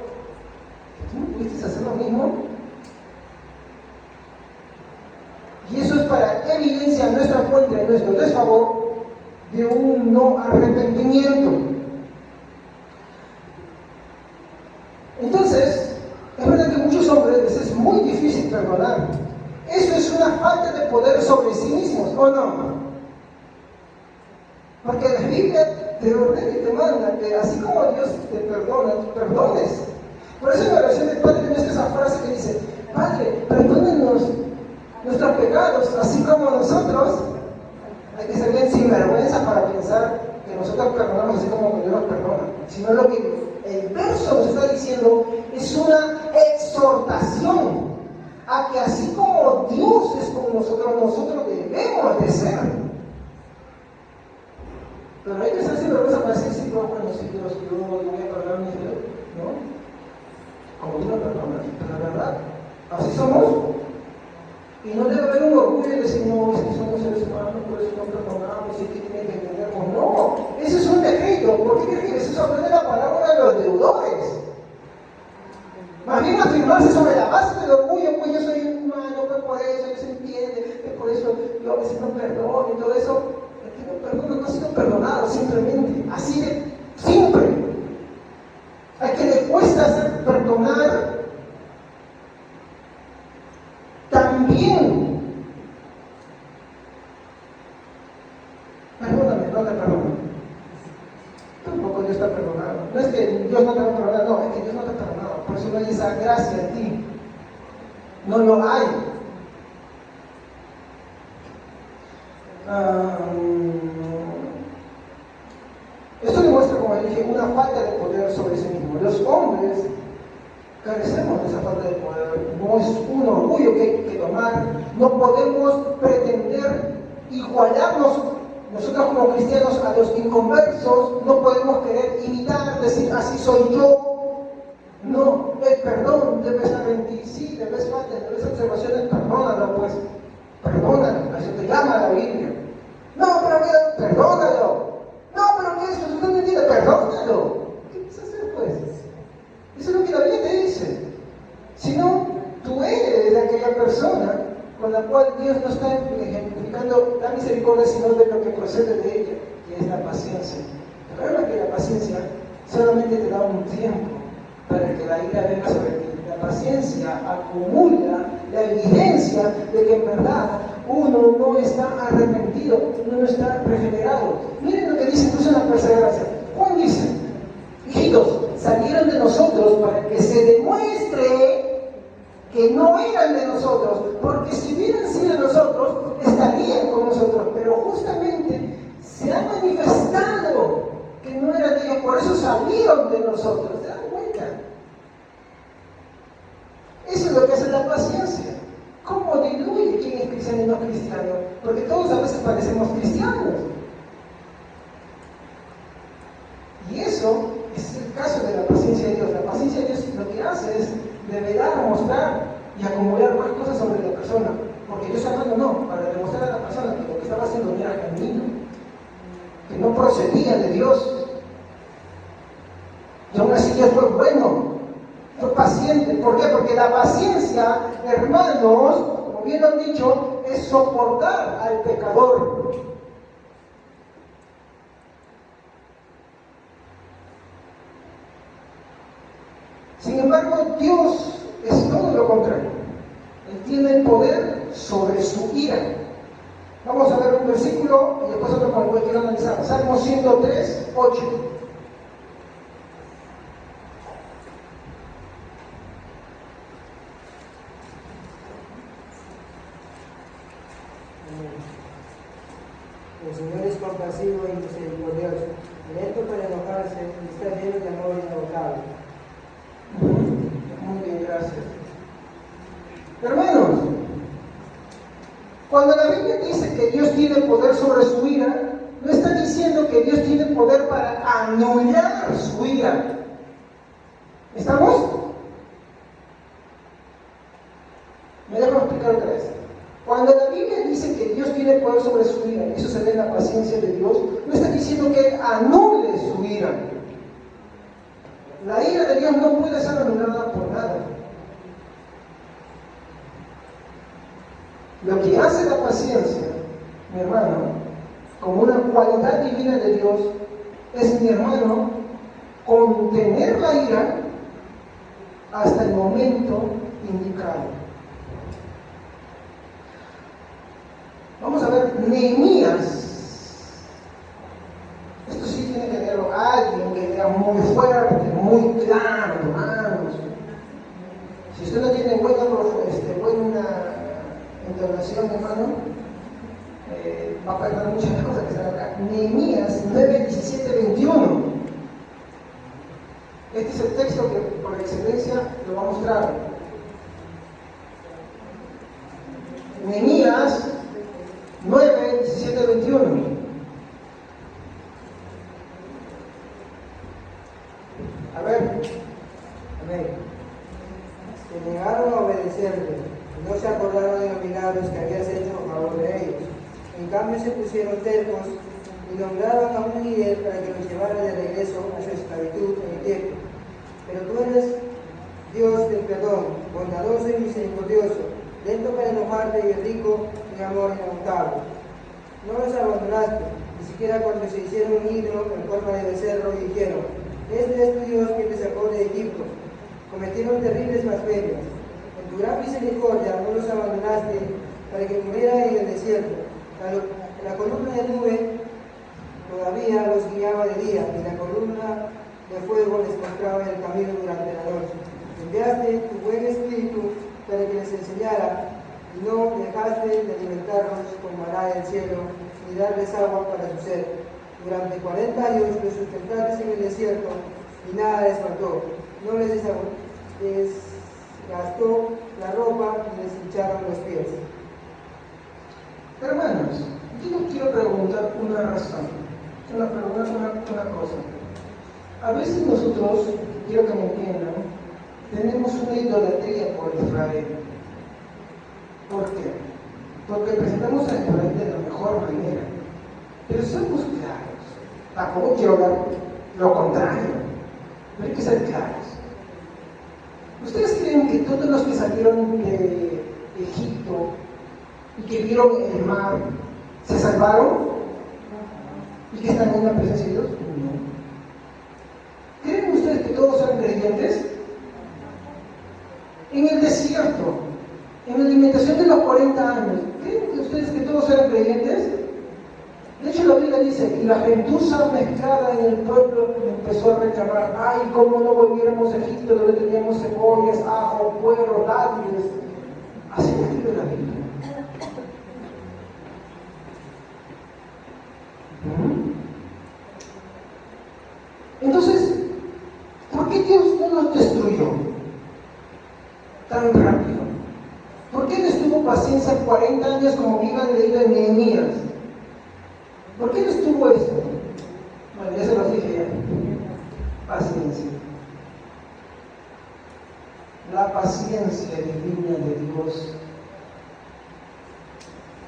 ¿Tú no pudiste hacer lo mismo? Y eso es para evidencia nuestra contra y nuestro desfavor de un no arrepentimiento. Entonces, es verdad que muchos hombres les es muy difícil perdonar. Eso es una falta de poder sobre sí mismos, ¿o no? Porque la Biblia te ordena y te manda que así como Dios te perdona, tú perdones. Por eso en la oración del Padre Nuestro esa frase que dice: Padre, perdónenos nuestros pecados, así como nosotros. Hay que ser bien sinvergüenza para pensar que nosotros perdonamos así como Dios nos perdona. Sino lo que el verso nos está diciendo es una exhortación a que así como Dios es con nosotros, nosotros debemos de ser. Pero hay que ser sinvergüenza para decir: sí, bueno, sí, Dios, yo voy a perdonar a mi Dios, ¿no? Como Dios nos perdona, pero la verdad, así somos. Y no debe haber un orgullo de decir: no, es que somos seres humanos, por eso no perdonamos, y que tienen que entendernos. No, ese es un defecto. ¿Por qué crees que Jesús habló de la parábola de los deudores? Más bien afirmarse sobre la base del orgullo: pues yo soy humano, pues por eso Dios entiende, pues por eso yo a veces no perdono y todo eso. El que no perdona no ha sido perdonado, simplemente, así de simple. Al que le cuesta perdonar, también, perdóname, no te perdono. Tampoco Dios está perdonado. No es que Dios no te va a perdonar, no, es que Dios no te ha perdonado. Por eso no hay esa gracia en ti. No lo hay. Esto demuestra, como dije, una falta de poder sobre sí mismo. Los hombres carecemos de esa falta de poder. No es un orgullo que hay que tomar. No podemos pretender igualarnos nosotros como cristianos a los inconversos. No podemos querer imitar, decir: así soy yo. No, el perdón debe estar en ti. Sí, debes falta, debes observaciones, perdónalo, pues. Perdónalo, eso te llama la Biblia. No, pero perdónalo. No, pero ¿qué es eso? Tú no entiendes, perdónalo. ¿Qué vas a hacer, pues? Eso es lo que la Biblia te dice. Si no, tú eres aquella persona con la cual Dios no está ejemplificando la misericordia, sino de lo que procede de ella, que es la paciencia. Recuerda que la paciencia solamente te da un tiempo para que la ira venga sobre ti. La paciencia acumula la evidencia de que en verdad uno no está arrepentido, uno no está regenerado. Miren lo que dice incluso en la perseverancia. Juan dice: hijitos, salieron de nosotros para que se demuestre que no eran de nosotros, porque si hubieran sido de nosotros, estarían con nosotros, pero justamente se ha manifestado que no eran de ellos, por eso salieron de nosotros. ¿Se dan cuenta? Eso es lo que hace la paciencia. ¿Cómo diluye quién es cristiano y no cristiano? Porque todos a veces parecemos cristianos. Y eso es el caso de la paciencia de Dios. La paciencia de Dios lo que hace es develar, mostrar y acumular más cosas sobre la persona. Porque Dios hablando no, para demostrar a la persona que lo que estaba haciendo no era genuino, que no procedía de Dios. Y aún así Dios fue bueno, fue paciente. ¿Por qué? Porque la paciencia, hermanos, como bien lo han dicho, es soportar al pecador. Sin embargo, Dios es todo lo contrario. Él tiene el poder sobre su ira. Vamos a ver un versículo y después otro con el cual quiero analizar. Salmo 103, 8. El Señor es compasivo y misericordioso, lento para enojarse y está lleno de amor inagotable. Muy bien, gracias. Hermanos, cuando la Biblia dice que Dios tiene poder sobre su ira, no está diciendo que Dios tiene poder para anular su ira. ¿Estamos? Me dejo explicar otra vez. Cuando la Biblia dice que Dios tiene poder sobre su ira, eso se ve en la paciencia de Dios, no está diciendo que anule su ira. La ira de Dios no puede ser anulada por nada. Lo que hace la paciencia, mi hermano, como una cualidad divina de Dios, es, mi hermano, contener la ira hasta el momento indicado. Vamos a ver, Nehemías. Esto sí tiene que leerlo alguien que sea muy fuerte, muy claro, hermanos. Si usted no tiene buena entonación, hermano, va a perder muchas cosas que están acá. Nehemías 9, 17, 21. Este es el texto que por excelencia lo va a mostrar. Nehemías 9, 17, 21. A ver. Se negaron a obedecerle, y no se acordaron de los milagros que habías hecho a favor de ellos. En cambio se pusieron tercos y nombraron a un líder para que los llevara de regreso a su esclavitud en Egipto. Pero tú eres Dios del perdón, bondadoso y misericordioso, lento para enojarte y rico en amor inagotable. No los abandonaste, ni siquiera cuando se hicieron un ídolo en forma de becerro y dijeron: este es tu Dios que te sacó de Egipto. Cometieron terribles blasfemias. En tu gran misericordia no los abandonaste para que murieran en el desierto. La columna de nube todavía los guiaba de día, y la columna de fuego les mostraba el camino durante la noche. Enviaste tu buen espíritu para que les enseñara, y no dejaste de alimentarlos con maná del cielo, ni darles agua para su sed. Durante 40 años los sustentaste en el desierto, y nada les faltó. No les desgastó la ropa, ni les hincharon los pies. Hermanos, yo quiero preguntar una razón, una cosa. A veces nosotros, quiero que me entiendan, tenemos una idolatría por Israel. ¿Por qué? Porque presentamos a Israel de la mejor manera. Pero seamos claros, tampoco quiero hablar lo contrario, pero hay que ser claros. ¿Ustedes creen que todos los que salieron de Egipto y que vieron el mar se salvaron? ¿Y que están en la presencia de Dios? No. ¿Creen ustedes que todos eran creyentes? En el desierto, en la alimentación de los 40 años, ¿creen ustedes que todos eran creyentes? De hecho, la Biblia dice: y la gentuza mezclada en el pueblo empezó a reclamar: ay, cómo no volviéramos a Egipto, donde teníamos cebollas, ajo, puerro, dátiles. Así escribe la Biblia. Entonces, ¿por qué Dios no nos destruyó tan rápido? ¿Por qué les tuvo paciencia 40 años como vivan leído en Nehemías? ¿Por qué les tuvo esto? Bueno, ya se los dije ya. Paciencia. La paciencia divina de Dios.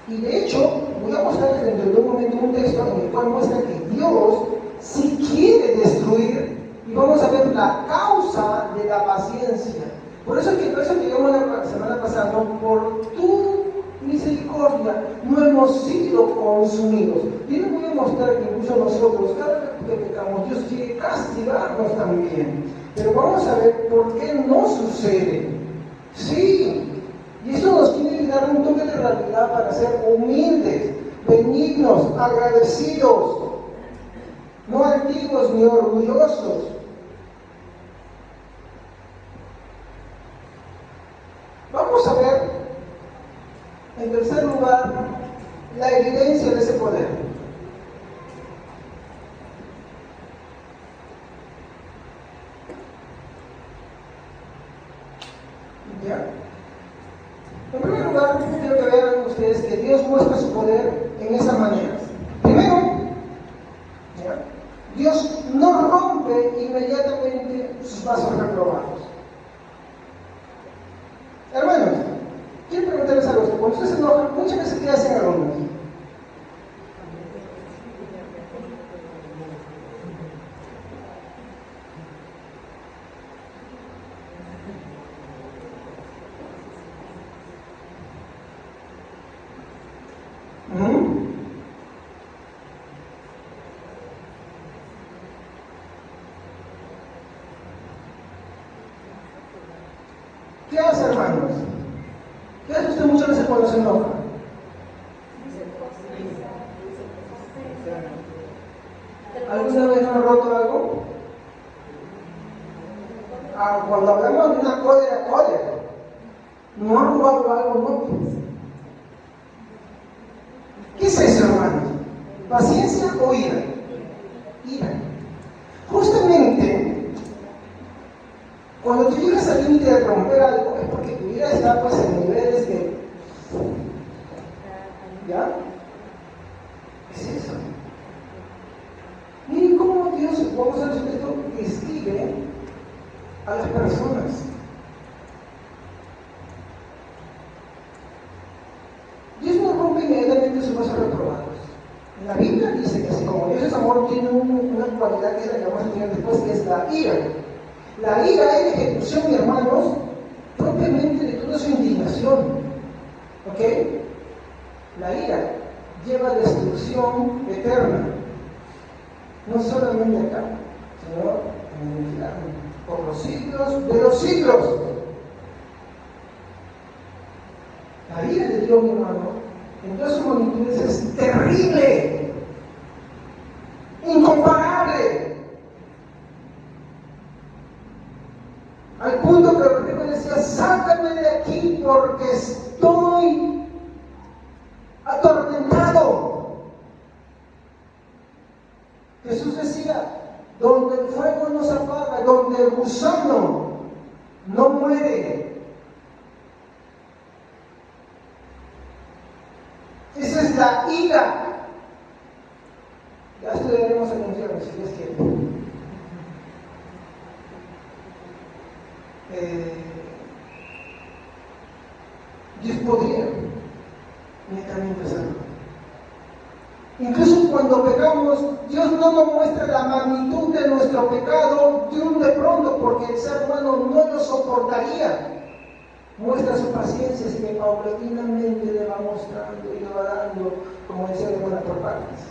Y de hecho, voy a mostrarles dentro de un momento un texto en el cual muestra que Dios sí quiere destruir, y vamos a ver la causa de la paciencia. Por eso llegamos la semana pasada: no, por tu misericordia no hemos sido consumidos. Y les voy a mostrar que incluso nosotros, cada vez que pecamos, Dios quiere castigarnos también. Pero vamos a ver por qué no sucede. Sí, y eso nos tiene que dar un toque de realidad para ser humildes, benignos, agradecidos, no antiguos ni orgullosos. Vamos a ver, en tercer lugar, la evidencia de ese poder. ¿Ya? En primer lugar, quiero que vean ustedes que Dios muestra su poder en esas maneras. Primero, ¿ya? Dios no rompe inmediatamente sus vasos reprobados. Hermanos, quiero preguntarles algo: cuando usted se enoja, se enoja? ¿Alguna vez han roto algo? Cuando hablamos de una cólera, no han robado algo, no. ¿Qué es eso, hermanos? ¿Paciencia o ira? Ira. Justamente, cuando tú llegas al límite de romper algo, es porque tu ira está pues en niveles de... ¿Ya? ¿Qué es eso? Miren cómo Dios, vamos a decir esto, describe a las personas. Dios no rompe inmediatamente sus vasos reprobados. La Biblia dice que así como Dios es amor, tiene una cualidad que es la que vamos a tener después, que es la ira. La ira es la ejecución, hermanos, propiamente de toda su indignación. ¿Ok? La ira lleva a destrucción eterna. No solamente acá, sino en el infierno, por los siglos de los siglos. La ira de Dios, mi hermano, en todas sus magnitudes es terrible, incomparable, al punto que el rey decía: sácame de aquí porque estoy atormentado. Jesús decía: donde el fuego no se apaga, donde el gusano no muere. Esa es la ira. Ya estudiaremos el infierno, si Dios quiere. Dios podría netamente hacerlo. Incluso cuando pecamos, Dios no nos muestra la magnitud de nuestro pecado de pronto, porque el ser humano no lo soportaría. Muestra su paciencia, así que paulatinamente le va mostrando y le va dando, como decía, de buenas por partes.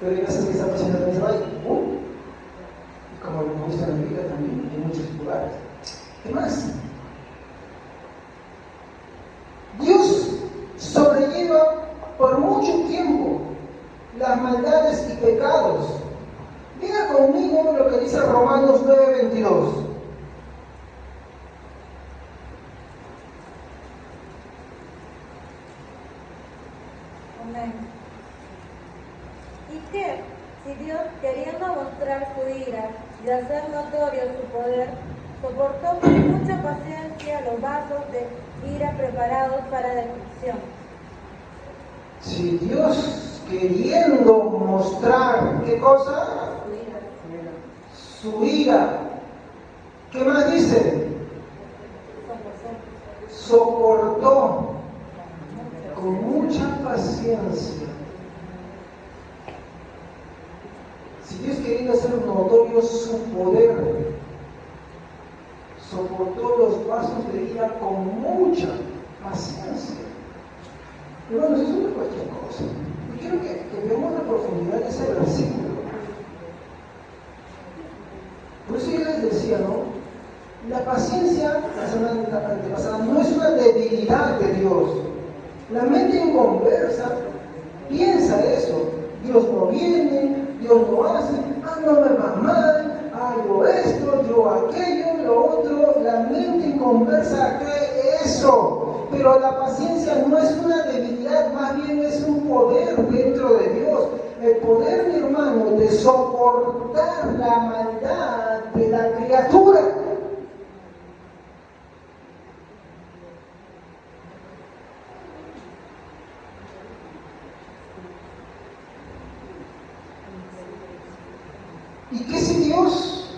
Pero hay veces que esa paciencia también se va y como lo muestra en la Biblia también, en muchos lugares. ¿Qué más? Dios sobrelleva por mucho tiempo las maldades y pecados. Mira conmigo lo que dice Romanos 9:22. Amén. ¿Y qué? Si Dios, queriendo mostrar su ira y hacer notorio su poder, soportó con mucha paciencia los vasos de ira preparados para destrucción. Si Dios, queriendo mostrar, ¿qué cosa? Su ira. ¿Qué más dice? Soportó con mucha paciencia. Si Dios quería hacer notorio su poder, soportó los vasos de ira con mucha paciencia. Hermanos, eso no es cualquier cosa. Y quiero que veamos la profundidad de ese versículo. Por eso yo les decía, ¿no? La paciencia, la semana antepasada, no es una debilidad de Dios. La mente inconversa piensa eso. Dios no viene, Dios no hace, no me va mal, yo esto, yo aquello, lo otro. La mente inconversa cree eso. Pero la paciencia no es una debilidad, más bien es un poder dentro de Dios. El poder, mi hermano, de soportar la maldad de la criatura. ¿Y qué si Dios,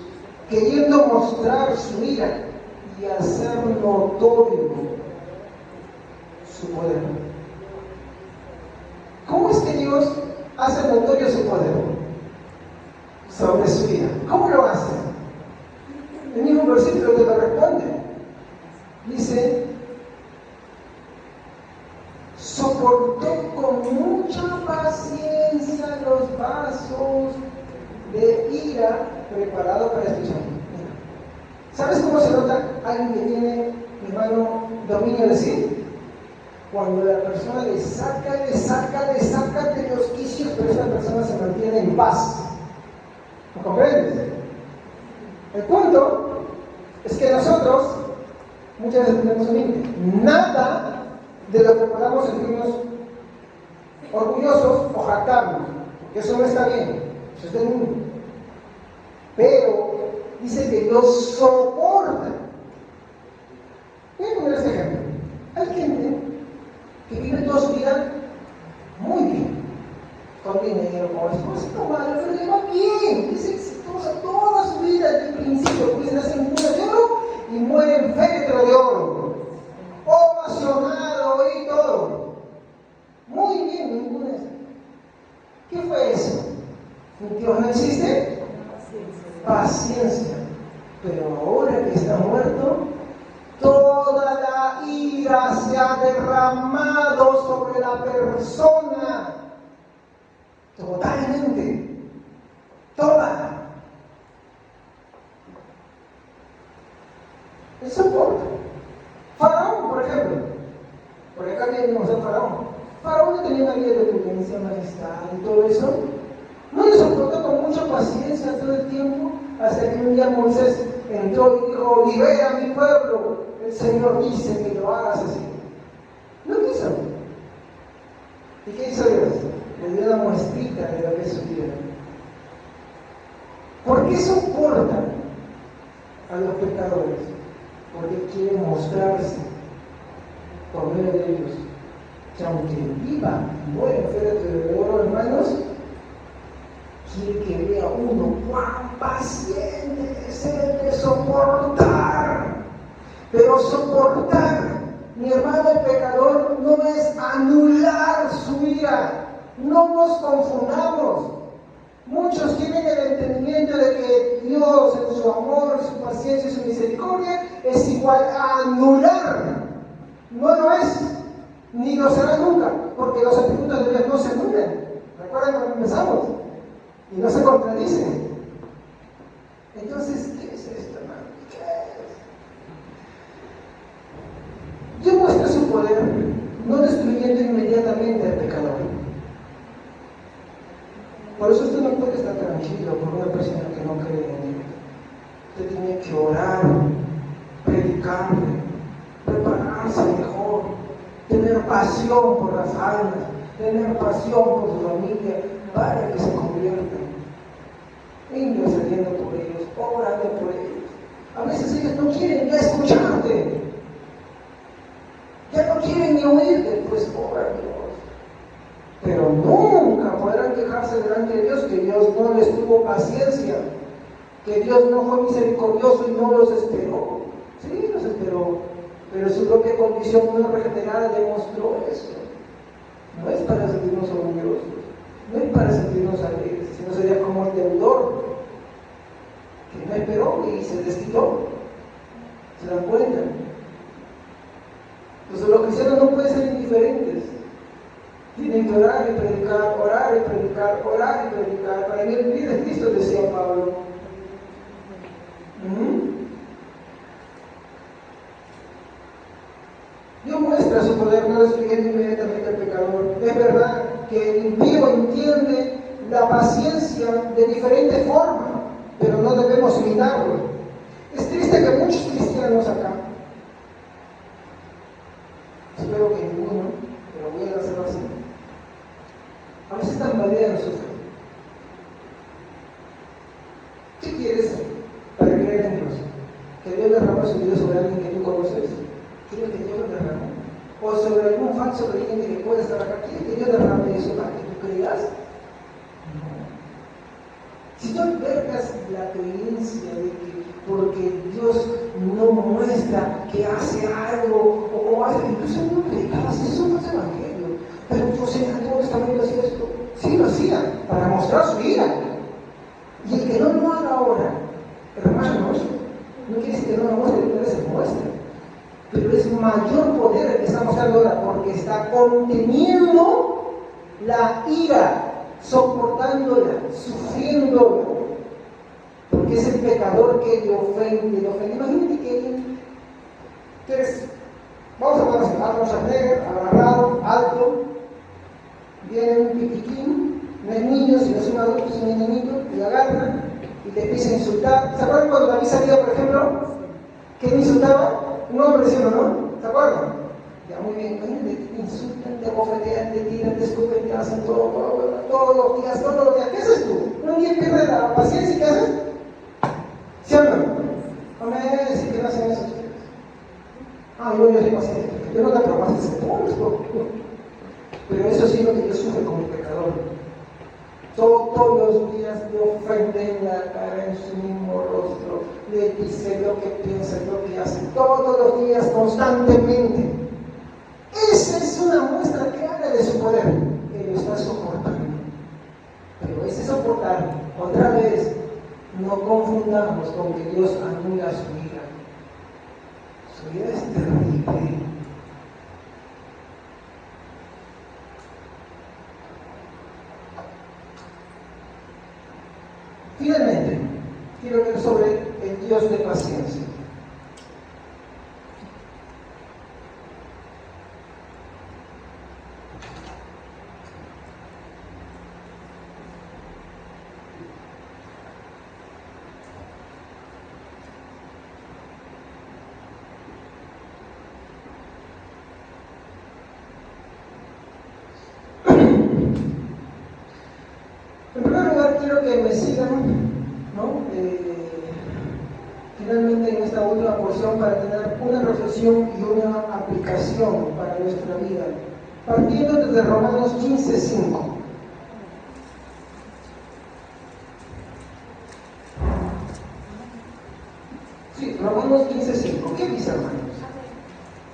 queriendo mostrar su ira y hacer notorio su poder? ¿Cómo es que Dios hace notorio su poder sobre su ira? ¿Cómo lo hace? El mismo versículo te lo responde. Dice: soportó con mucha paciencia los vasos de ira preparado para destrucción. ¿Sabes cómo se nota alguien que tiene, mi hermano, dominio de sí? Cuando la persona le saca de los quicios, pero esa persona se mantiene en paz. ¿Me comprendes? El punto es que nosotros muchas veces tenemos un límite. Nada de lo que podamos sentirnos orgullosos o jactarnos, porque eso no está bien, eso es del mundo. Pero dice que Dios soporta. Voy a poner este ejemplo. Hay gente que vive toda su vida muy bien, con dinero, con esposa, pero le va bien, es exitosa toda su vida desde el principio, pues nace en cuna de oro y muere en féretro de oro, ovacionado y todo. Muy bien, ninguna de esas. ¿Qué fue eso? ¿Dios no existe? Paciencia. Pero ahora que está muerto, toda la ira se ha derramado sobre la persona. Totalmente. Toda. El soporte. Faraón, por ejemplo. Por acá vimos a Faraón. Faraón no tenía una vida de opulencia, majestad y todo eso. No le soportó con mucha paciencia todo el tiempo, hasta que un día Moisés entró y dijo: libera a mi pueblo, el Señor dice que lo hagas así. No quiso. ¿Y qué hizo Dios? Le dio una muestrita de lo que es su vida. ¿Por qué soporta a los pecadores? Porque quiere mostrarse por medio de ellos que aunque viva y muera en féretro de oro, hermanos, quiere que vea uno cuán paciente es el de soportar. Pero soportar, mi hermano el pecador, no es anular su ira. No nos confundamos. Muchos tienen el entendimiento de que Dios en su amor, su paciencia y su misericordia es igual a anular. No lo es, ni lo será nunca, porque los atributos de Dios no se anulan. ¿Recuerdan cuando empezamos? Y no se contradicen. Entonces, ¿qué es esto, hermano? ¿Qué es? Dios muestra su poder, no destruyendo inmediatamente al pecador. Por eso usted no puede estar tranquilo por una persona que no cree en Dios. Usted tiene que orar, predicarle, prepararse mejor, tener pasión por las almas, tener pasión por su familia, para que se conviertan. Intercediendo por ellos, orando por ellos. A veces ellos no quieren ya escucharte, ya no quieren ni oírte, pues ora a Dios. Pero nunca podrán quejarse delante de Dios que Dios no les tuvo paciencia, que Dios no fue misericordioso y no los esperó. Sí, los esperó, pero su propia condición no regenerada demostró eso. No es para sentirnos orgullosos, no es para sentirnos alegres, sino sería como el deudor que no esperó y se desquitó. ¿Se dan cuenta? Entonces los cristianos no pueden ser indiferentes. Tienen que orar y predicar, orar y predicar, orar y predicar. Para mí el vivir es Cristo, decía Pablo. Dios muestra su poder, no destruyendo inmediatamente al pecador. Es verdad que el impío entiende la paciencia de diferente forma, pero no debemos imitarlo. Es triste que muchos cristianos acá, espero que ninguno, pero voy a hacerlo así, a veces tambalean su fe. ¿Qué quieres para creer en Dios? ¿Que Dios derrama su vida sobre alguien que tú conoces? ¿Quieres que Dios lo derrame? ¿O sobre algún falso creyente que pueda estar acá? ¿Quieres que Dios derrame eso para que tú creas? No. Si tú albergas la creencia de que porque Dios no muestra que hace algo o hace, incluso no predicabas, eso no es evangelio, pero Dios en el Antiguo Testamento hacía esto. Sí lo hacía, para mostrar su ira. Y el que no lo haga ahora, hermanos, no quiere decir que no lo muestre, que no se muestre. Pero es mayor poder el que está mostrando ahora, porque está conteniendo la ira, soportándola, sufriéndola. Porque es el pecador que le ofende, Imagínate que tú eres Vamos a poner así, Arnold Schwarzenegger, agarrado, alto, viene un pipiquín, no es niño, sino es un adulto, es un niñito, y agarra y le empieza a insultar. ¿Se acuerdan cuando David salía, por ejemplo? ¿Quién insultaba? Un hombre, ¿sí o no? ¿Se acuerdan? Ya, muy bien, te insultan, te bofetean, te tiran, te escupen, te hacen todos los días. ¿Qué haces tú? Un día pierdes la paciencia y ¿qué haces? ¿Sí o no? No me decir que no hacen eso ustedes. Yo soy paciente. Yo no te probaste ese punto. Pero eso sí es lo que yo sufro como pecador. Todos los días le ofenden la cara en su mismo rostro, le dice lo que piensa, lo que hace, todos los días, constantemente. Esa es una muestra clara de su poder, que lo está soportando. Pero ese soportar, otra vez, no confundamos con que Dios anula su ira. Su ira es terrible. Finalmente, quiero ver sobre el Dios de paciencia. En primer lugar, quiero que me sigan, finalmente en esta última porción para tener una reflexión y una aplicación para nuestra vida, partiendo desde Romanos 15:5. Sí, Romanos 15:5. ¿Qué dice, hermanos?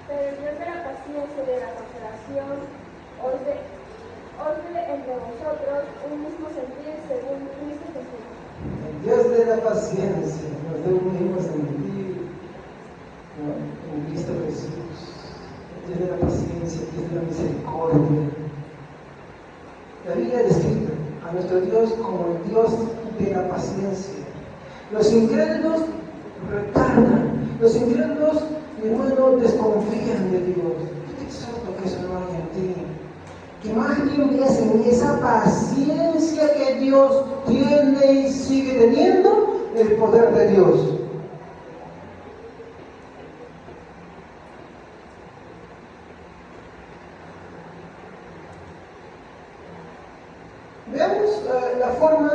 Pero el Dios de la paciencia y de la consolación os dé entre vosotros un mismo sentir según Cristo Jesús. El Dios de la paciencia nos dé un mismo sentir, ¿no? En Cristo Jesús. El Dios de la paciencia, el Dios de la misericordia. La Biblia describe a nuestro Dios como el Dios de la paciencia. Los incrédulos retardan, los incrédulos, mi hermano, desconfían de Dios. Yo te exhorto que eso no haya en ti. Que más bien veas en esa paciencia que Dios tiene y sigue teniendo, el poder de Dios. Veamos la forma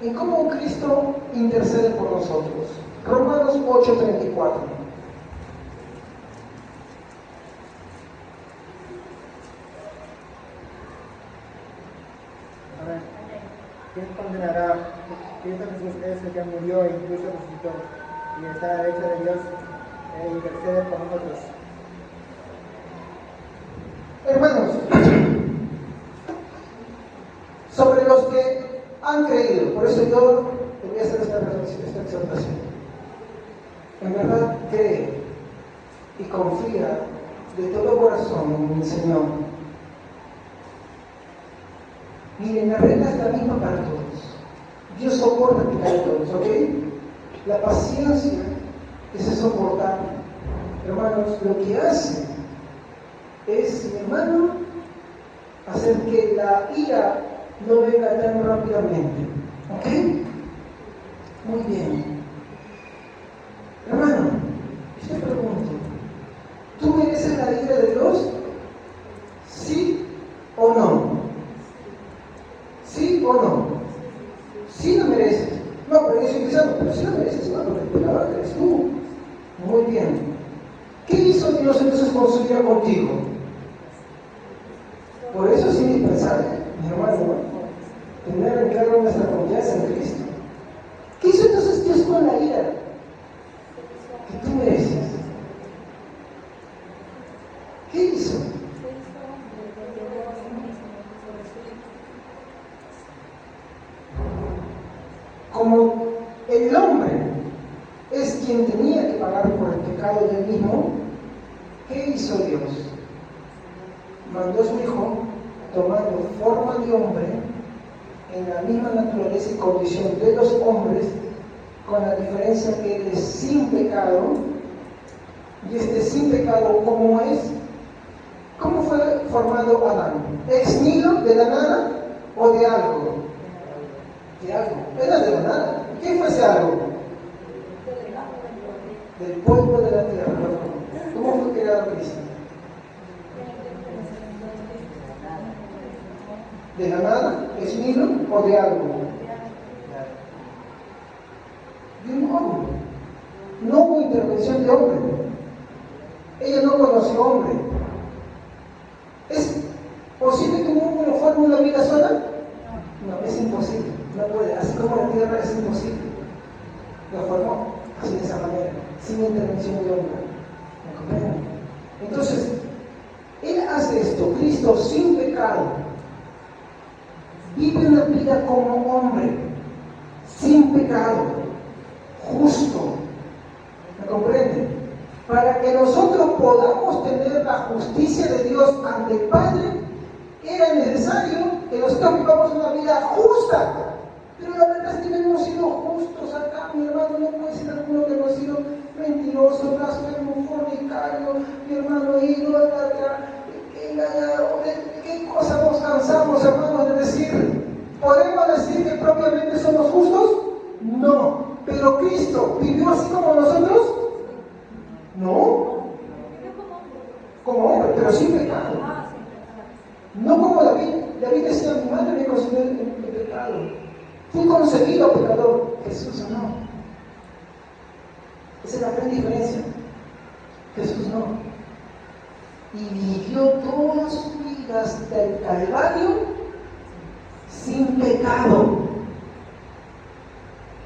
en cómo Cristo intercede por nosotros. Romanos 8:34. ¿Quién condenará? Cristo Jesús es el que murió e incluso resucitó y está a la derecha de Dios e intercede por nosotros. Hermanos, sobre los que han creído, por eso yo te voy a hacer esta exhortación. En verdad cree y confía de todo corazón en el Señor. Miren, la regla es la misma para todos. Dios soporta a todos, ¿ok? La paciencia es soportar. Hermanos, lo que hace es, mi hermano, hacer que la ira no venga tan rápidamente. ¿Ok? Muy bien. Hermano, yo te pregunto, ¿tú mereces la ira de Dios? ¿Sí o no? ¿Sí o no? Sí lo mereces. No, pero yo estoy pensando, pero sí lo mereces, no, porque el pecador eres tú. Muy bien. ¿Qué hizo Dios entonces con su ira contigo? Por eso es indispensable, mi hermano, tener en claro nuestra confianza en Cristo. ¿Qué hizo entonces Dios con la ira que tú mereces? ¿Qué hizo? Como el hombre es quien tenía que pagar por el pecado del mismo, ¿qué hizo Dios? Mandó a su Hijo tomando forma de hombre en la misma naturaleza y condición de los hombres, con la diferencia que Él es sin pecado y sin pecado, ¿cómo es? ¿Cómo fue formado Adán? ¿Ex nihilo, de la nada, o de algo? De algo. Era de la nada. ¿Qué fue ese algo? Del polvo de la tierra. ¿Cómo fue creado Cristo? ¿De la nada? ¿Ex nihilo o de algo? De un hombre. No hubo intervención de hombre. Ella no conoció hombre. ¿Es posible que un hombre forme una vida sola? No, es imposible. No puede. Así como la tierra es imposible. Lo formó así de esa manera, sin intervención de hombre. ¿Me comprenden? Entonces, Él hace esto. Cristo sin pecado vive una vida como hombre, sin pecado, justo. ¿Me comprende? Para que nosotros podamos tener la justicia de Dios ante el Padre, era necesario que nosotros vivamos una vida justa. Pero la verdad es que no hemos sido justos acá, mi hermano. No puede ser alguno que hemos sido mentiroso, blasfemo, fornicario, mi hermano, idólatra, engañado. ¿De qué cosa nos cansamos, hermanos, de decir? ¿Podemos decir que propiamente somos justos? No. ¿Pero Cristo vivió así como nosotros? No. Como hombre, pero sin pecado. No como David. David decía: mi madre me concibió en pecado. Fui concebido pecador. Jesús no. Esa es la gran diferencia. Jesús no. Y vivió toda su vida hasta el Calvario sin pecado,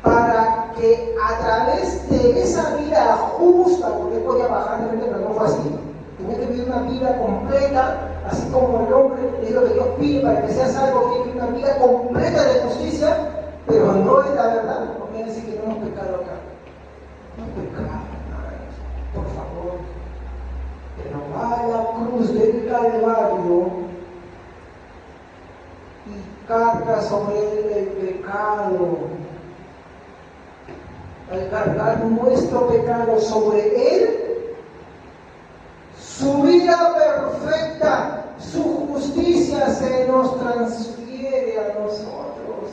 para que a través de esa vida justa, porque podía bajar de repente, pero no fue así, tenía que vivir una vida completa, así como el hombre, es lo que Dios pide para que sea salvo, que vive una vida completa de justicia, pero no es la verdad. No quiere decir que no hemos pecado acá. No pecado, por favor. Pero va a la cruz del Calvario y carga sobre él el pecado. Al cargar nuestro pecado sobre él, su vida perfecta, su justicia se nos transfiere a nosotros.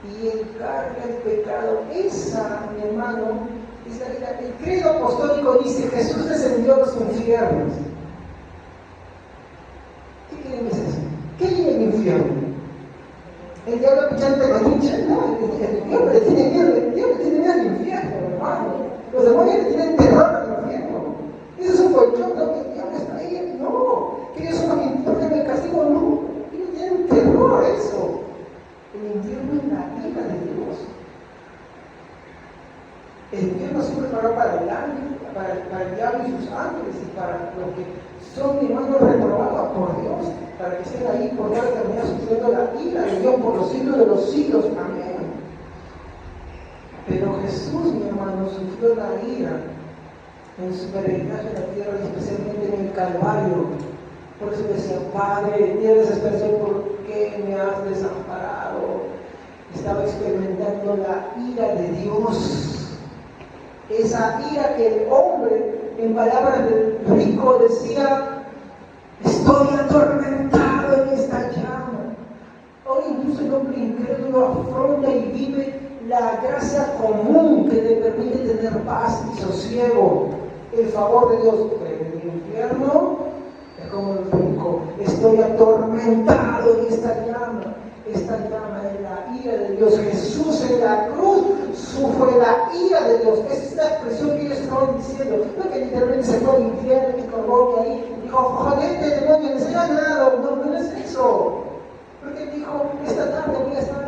Y él carga el pecado. Esa, mi hermano, el credo apostólico dice: Jesús descendió a los infiernos. ¿Qué quiere decir eso? ¿Qué hay en el infierno? El diablo pichante con hincha. No, el diablo le tiene miedo. El diablo le tiene miedo al infierno, hermano. Los demonios le tienen terror al infierno. Eso es un colchón, no, que el diablo está ahí. No, que ellos son los que importan el castigo, no. Ellos tienen terror a eso. El infierno es la ira de Dios. El infierno siempre preparado para el ángel, para el diablo y sus ángeles, y para los que son, mi hermano, reprobados por Dios, para que estén ahí por toda la eternidad sufriendo la ira de Dios por los siglos de los siglos. Amén. Pero Jesús, mi hermano, sufrió la ira en su peregrinaje en la tierra, y especialmente en el Calvario. Por eso decía: Padre, tienes desesperación, ¿por qué me has desamparado? Estaba experimentando la ira de Dios. Esa ira que el hombre, en palabras del rico, decía: estoy atormentado en esta llama. Ahora incluso el hombre incrédulo afronta y vive la gracia común que le permite tener paz y sosiego, el favor de Dios. En el infierno es como el rico: estoy atormentado en esta llama. Esta llama es la ira de Dios. Jesús en la cruz sufre la ira de Dios. Esa es la expresión que ellos estaban diciendo. No que literalmente se fue al infierno y colgó que ahí dijo: jodete, demonio, les he ganado. No es eso. Porque dijo: esta tarde voy a estar,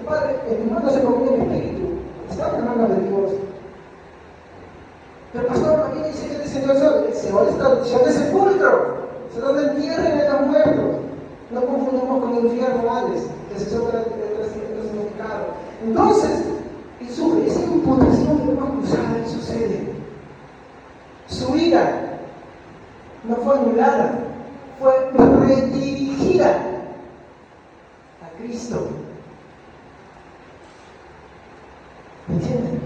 Padre, en mi mano se comió mi espíritu. Estaba en la mano de Dios. Pero el pastor también dice que descendió el sol. El Seol está en el sepulcro. Se donde entierren a los muertos. No confundimos con el infierno Hades, que se sopla el significado. Entonces, y sufre esa imputación de una cruzada y sucede. Su ira no fue anulada, fue redirigida a Cristo. ¿Me entienden?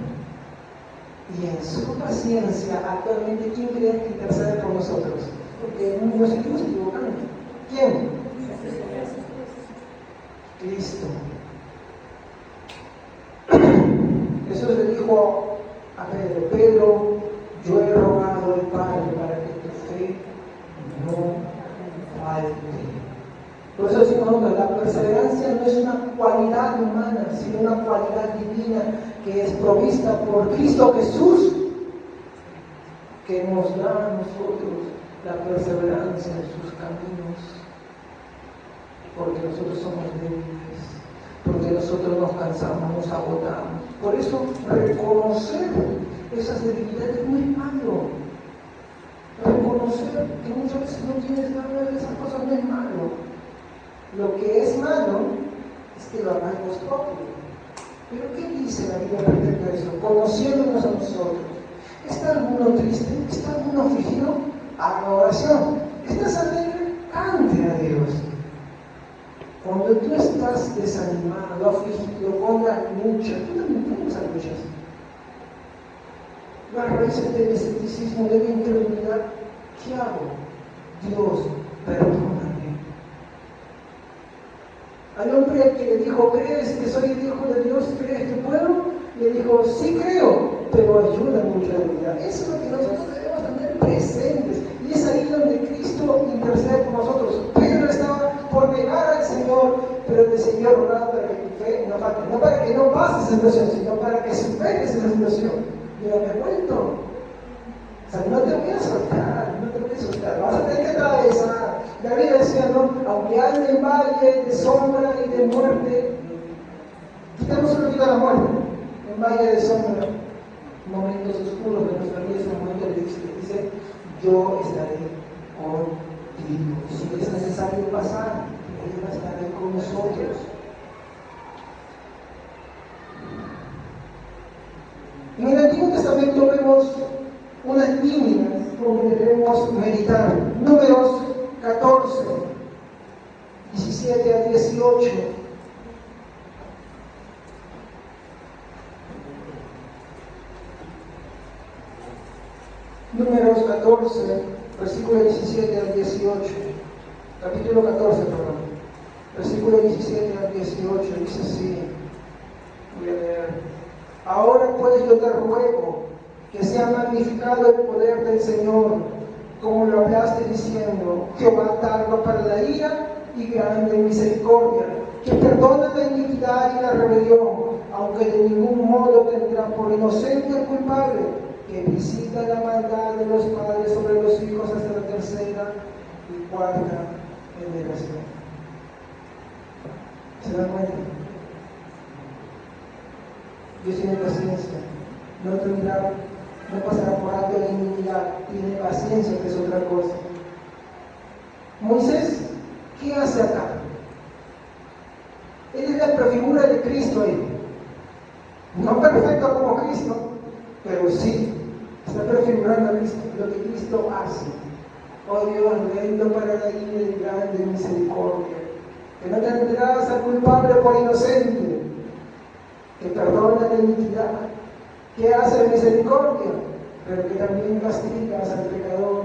Y en su paciencia, actualmente, ¿quién cree que intercede por nosotros? Porque nos seguimos equivocando. ¿Quién? Cristo. Jesús le dijo a Pedro: Pedro, yo he rogado al Padre para que tu fe no falte. Por eso decimos nosotros, la perseverancia no es una cualidad humana, sino una cualidad divina que es provista por Cristo Jesús, que nos da a nosotros la perseverancia en sus caminos, porque nosotros somos débiles, porque nosotros nos cansamos, nos agotamos. Por eso reconocer esas debilidades no es malo. Reconocer que muchas veces no tienes ganas de esas cosas no es malo. Lo que es malo es que lo hagamos propio. Pero ¿qué dice la Biblia respecto a eso? Conociéndonos a nosotros. ¿Está alguno triste? ¿Está alguno afligido? Haga oración. ¿Estás alegre? Cante a Dios. Cuando tú estás desanimado, afligido, con la lucha, tú también tienes esas luchas. Las raíces del escepticismo deben terminar. ¿Qué hago? Dios, perdóname. Al hombre que le dijo: ¿crees que soy el Hijo de Dios? ¿Crees que puedo? Le dijo: sí creo, pero ayuda mucho a la vida. Eso es lo que nosotros debemos tener presentes. Y es ahí donde Cristo intercede por nosotros. Pedro estaba por negar al Señor, pero le siguió rogando para que tu fe no falte. No para que no pases esa situación, sino para que superes esa situación. Yo me cuento. O sea, no te voy a soltar, no te voy a soltar. Vas a tener que atravesar. David decía, ¿no? Aunque ande en valle de sombra y de muerte, quitamos un poquito la muerte. En valle de sombra, momentos oscuros de nuestra vida, es un momento que dice: yo estaré contigo. Si es necesario pasar, Él va a estar ahí con nosotros. En el Antiguo Testamento vemos unas líneas donde debemos meditar. Números 14, 17 a 18. Números 14, versículo 17 al 18. Capítulo 14, perdón. Versículo 17 al 18. Dice así. Voy a leer. Ahora pues yo te ruego que sea magnificado el poder del Señor, como lo hablaste diciendo: Jehová tardo para la ira y grande en misericordia, que perdona la iniquidad y la rebelión, aunque de ningún modo tendrá por inocente al culpable, que visita la maldad de los padres sobre los hijos hasta la tercera y cuarta generación. ¿Se dan cuenta? Dios tiene paciencia, no pasará por alto la iniquidad, tiene paciencia, que es otra cosa. Moisés, ¿qué hace acá? Él es la prefigura de Cristo ahí. No perfecto como Cristo, pero sí, está prefigurando a Cristo, lo que Cristo hace. Oh Dios, lento para la ira y grande misericordia, que no tendrás al culpable por inocente, que perdona la iniquidad, que hace misericordia, pero que también castigas al pecador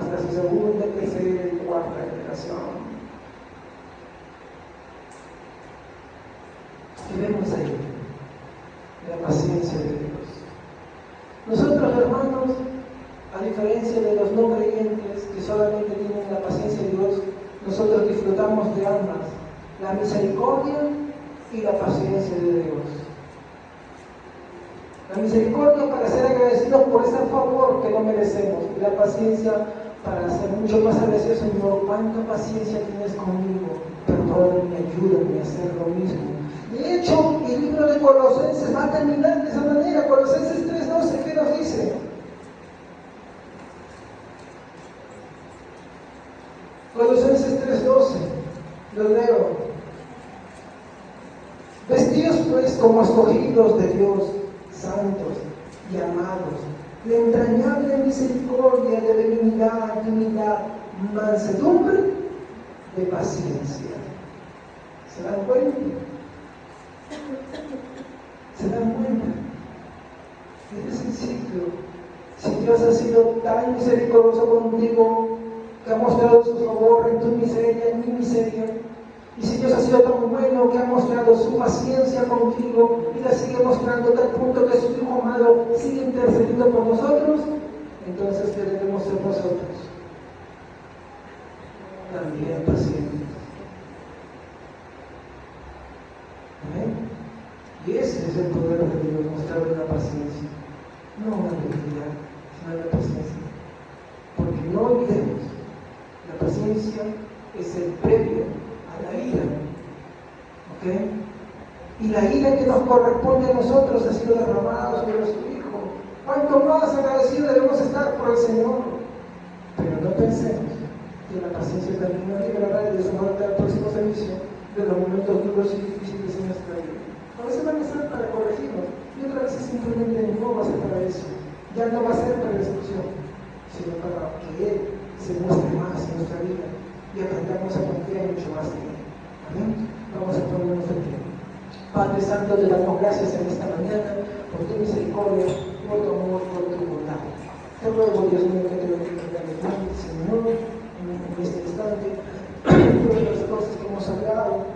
hasta su segunda, tercera y cuarta generación. ¿Qué vemos ahí? La paciencia de Dios. Nosotros, hermanos, a diferencia de los no creyentes que solamente tienen la paciencia de Dios, nosotros disfrutamos de ambas, la misericordia y la paciencia de Dios. La misericordia para ser agradecidos por ese favor que no merecemos, y la paciencia para ser mucho más agradecidos: Señor, cuánta paciencia tienes conmigo, perdóname, ayúdame a hacer lo mismo. De hecho, el libro de Colosenses va a terminar de esa manera. Colosenses 3:12, ¿qué nos dice? Colosenses 3:12, lo leo. Vestidos pues como escogidos de Dios, santos y amados, de entrañable misericordia, de benignidad, de humildad, mansedumbre, de paciencia. ¿Se dan cuenta? ¿Se dan cuenta? Desde ese ciclo, si Dios ha sido tan misericordioso contigo, que ha mostrado su favor en tu miseria, en mi miseria, y si Dios ha sido tan bueno que ha mostrado su paciencia contigo y la sigue mostrando a tal punto que su Hijo amado sigue intercediendo por nosotros, entonces ¿qué debemos ser nosotros? También pacientes. ¿Amén? Y ese es el poder de Dios, mostrar una paciencia, no una debilidad, sino la paciencia. Porque no olvidemos, la paciencia es el previo a la ira. ¿Ok? Y la ira que nos corresponde a nosotros ha sido derramada sobre nuestro Hijo. ¿Cuánto más agradecidos debemos estar por el Señor? Pero no pensemos que la paciencia también nos librará, y de eso vamos a el próximo servicio, de los momentos duros y difíciles en nuestra vida. A veces van a ser para corregirnos, y otras veces simplemente no va a ser para eso. Ya no va a ser para destrucción, sino para que Él se muestre más en nuestra vida y aprendamos a confiar mucho más en Él. Amén. Vamos a ponernos en pie. Padre Santo, te damos gracias en esta mañana por tu misericordia, por tu amor, por tu bondad. Te ruego, Dios mío, que te bendiga grandemente, Señor, en este instante, todas las cosas que hemos hablado.